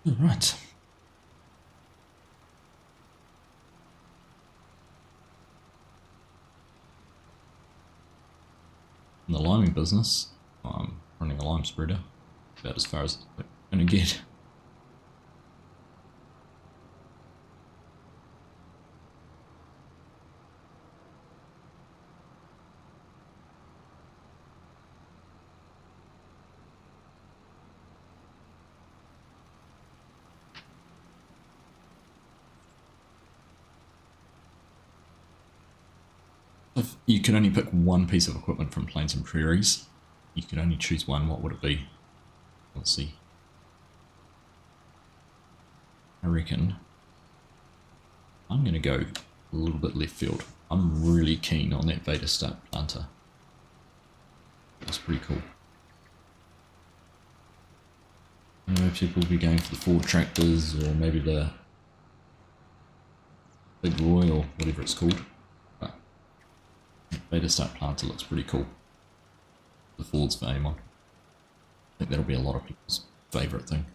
All right. In the liming business, I'm running a lime spreader, about as far as I'm going to get. If you could only pick one piece of equipment from Plains and Prairies, you could only choose one, what would it be? Let's see. I reckon I'm going to go a little bit left field. I'm really keen on that Veda Start planter. That's pretty cool. I know people will be going for the Ford tractors or maybe the Big Roy or whatever it's called. But Veda Start planter looks pretty cool. The Ford's for Amon. I think that'll be a lot of people's favourite thing.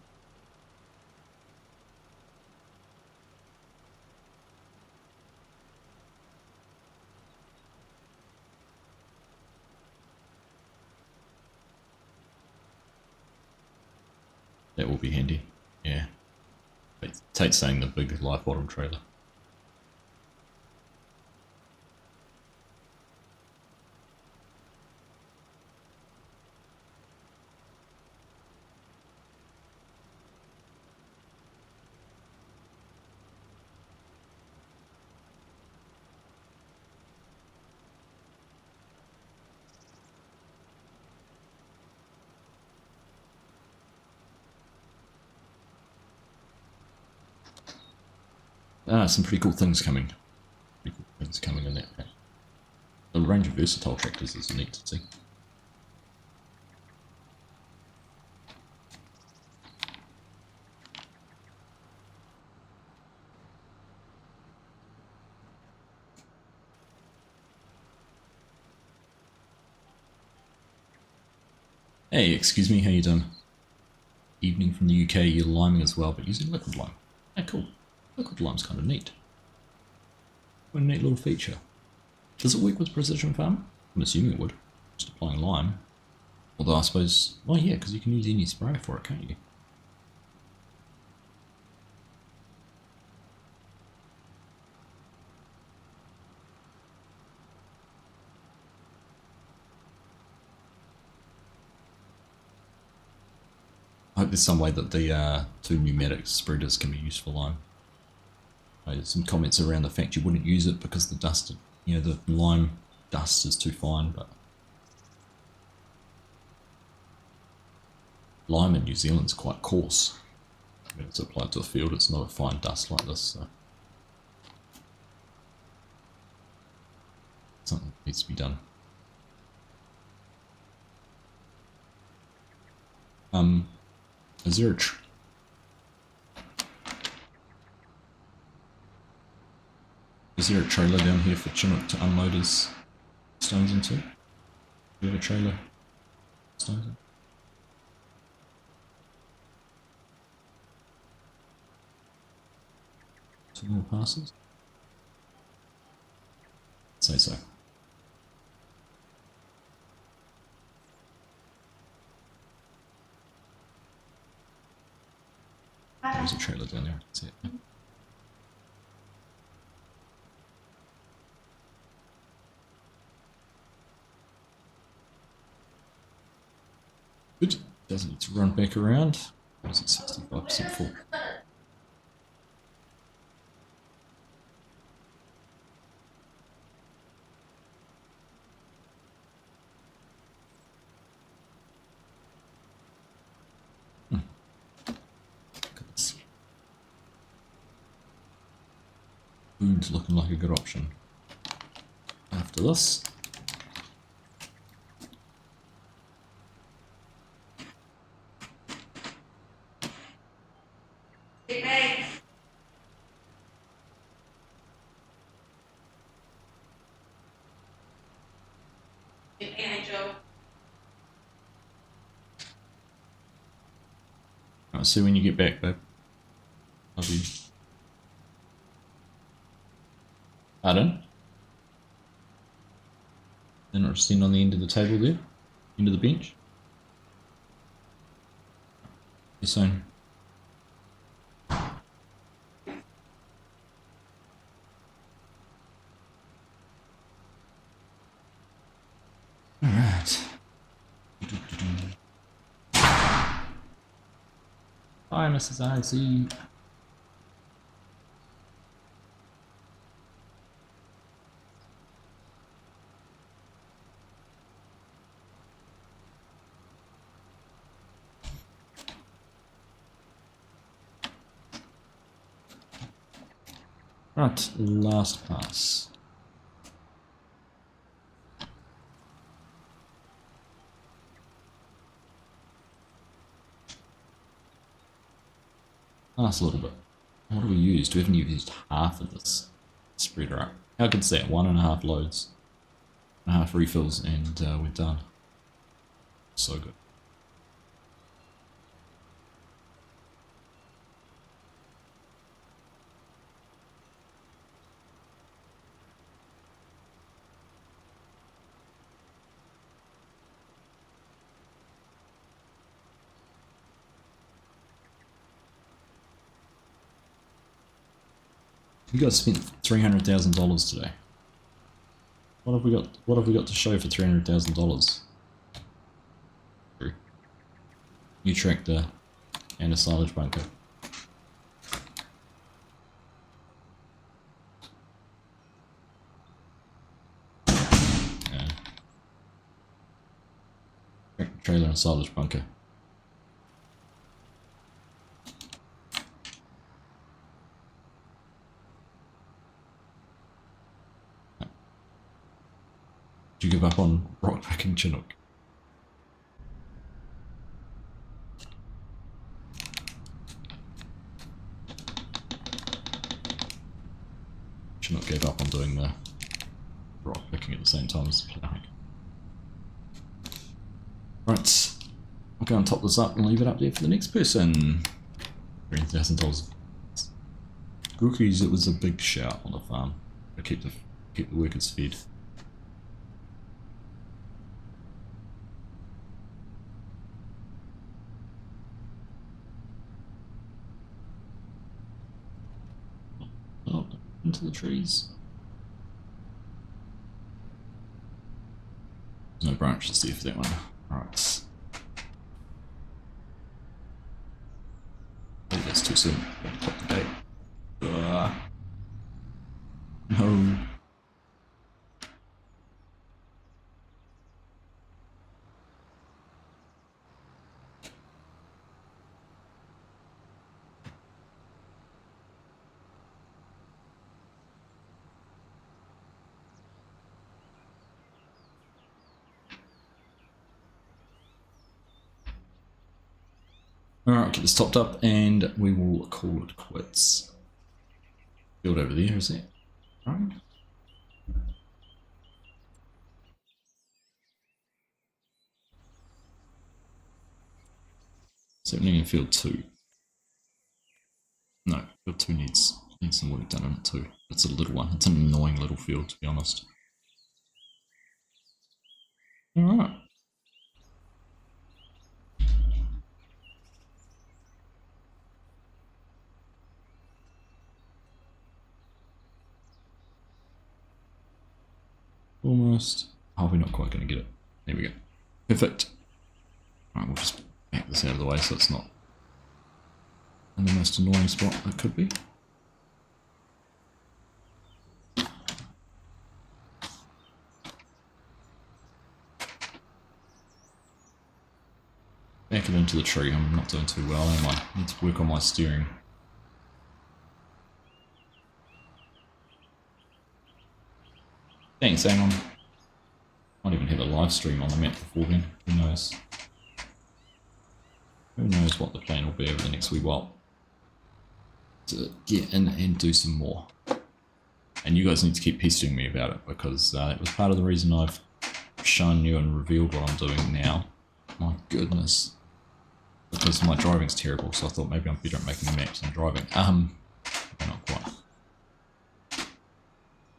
That will be handy, yeah. Tate's saying the big live bottom trailer. Some pretty cool things coming. Pretty cool things coming in that pack. The range of versatile tractors is neat to see. Hey, excuse me, how you doing? Evening from the UK, you're liming as well, but using liquid lime. Ah, cool. Liquid lime's kind of neat. What a neat little feature. Does it work with precision farm? I'm assuming it would. Just applying lime. Although I suppose, well yeah, because you can use any sprayer for it, can't you? I hope there's some way that the 2 pneumatic spreaders can be used for lime. There's some comments around the fact you wouldn't use it because the dust, the lime dust is too fine, but lime in New Zealand's quite coarse. When it's applied to a field, it's not a fine dust like this, so something needs to be done. Is there a trailer down here for Chinook to unload his stones into? Do you have a trailer? Stones in? 2 more parcels? Say so. There's a trailer down there, I can see it. Good. Doesn't need to run back around. What is it, 65% full? Food's looking like a good option. After this, I'll see when you get back, babe. Love you. Pardon? They're not sitting on the end of the table there? End of the bench? You're saying? Alright. Hi, Mrs. I.C. Right, last pass. Last little bit. What do we use? We haven't used half of this spreader up. How good's that? 1.5 loads. 1.5 refills and we're done. So good. You guys spent $300,000 today. What have we got? What have we got to show for $300,000? New tractor and a silage bunker. Tractor trailer and silage bunker. Did you give up on rock picking Chinook? Chinook gave up on doing the rock picking at the same time as the ploughing. Right, I'll go and top this up and leave it up there for the next person. $3,000. Rookies, it was a big shout on the farm. I keep the workers fed. Oh, into the trees. No branches there for that one. Alright. soon. Top the gate. No. Alright, get this topped up and we will call it quits. Field over there, is it? Alright. What's happening in field 2? No, field 2 needs some work done on it too. It's a little one. It's an annoying little field, to be honest. Alright. Almost. Oh, we're not quite going to get it. There we go. Perfect. Alright, we'll just back this out of the way so it's not in the most annoying spot it could be. Back it into the tree. I'm not doing too well, am I? Need to work on my steering. Thanks, hang on. Might even have a live stream on the map before then. Who knows? Who knows what the plan will be over the next wee while. To get in and do some more. And you guys need to keep pestering me about it because it was part of the reason I've shown you and revealed what I'm doing now. My goodness. Because my driving's terrible, so I thought maybe I'm better at making maps than driving. Not quite.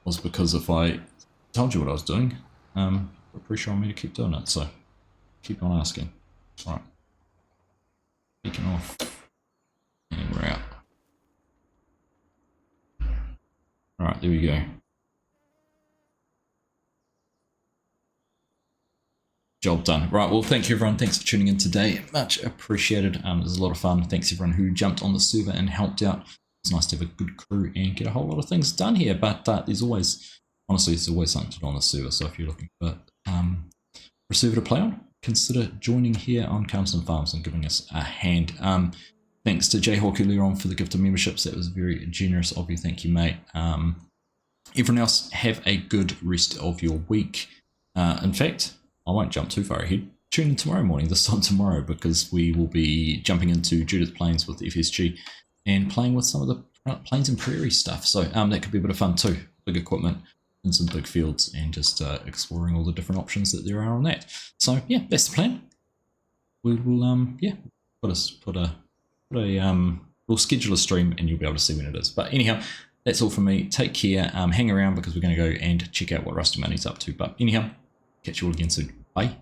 Was because if I told you what I was doing, we're pretty sure I'm going to keep doing it, so keep on asking. Alright. Taking off. And we're out. Alright, there we go. Job done. Right, well, thank you everyone. Thanks for tuning in today. Much appreciated. It was a lot of fun. Thanks everyone who jumped on the server and helped out. It's nice to have a good crew and get a whole lot of things done here, but there's always, honestly, there's always something to do on the server, so if you're looking for a server to play on, consider joining here on Calmsden Farms and giving us a hand. Thanks to Jayhawk earlier on for the gift of memberships. That was very generous of you. Thank you, mate. Everyone else, have a good rest of your week. In fact, I won't jump too far ahead. Tune in tomorrow morning, this time tomorrow, because we will be jumping into Judith Plains with FSG and playing with some of the Plains and Prairie stuff. So that could be a bit of fun too. Big equipment in some big fields and just exploring all the different options that there are on that. So yeah, that's the plan. We will we'll schedule a stream and you'll be able to see when it is. But anyhow, that's all from me. Take care. Hang around because we're going to go and check out what Rusty Money's up to. But anyhow, catch you all again soon. Bye.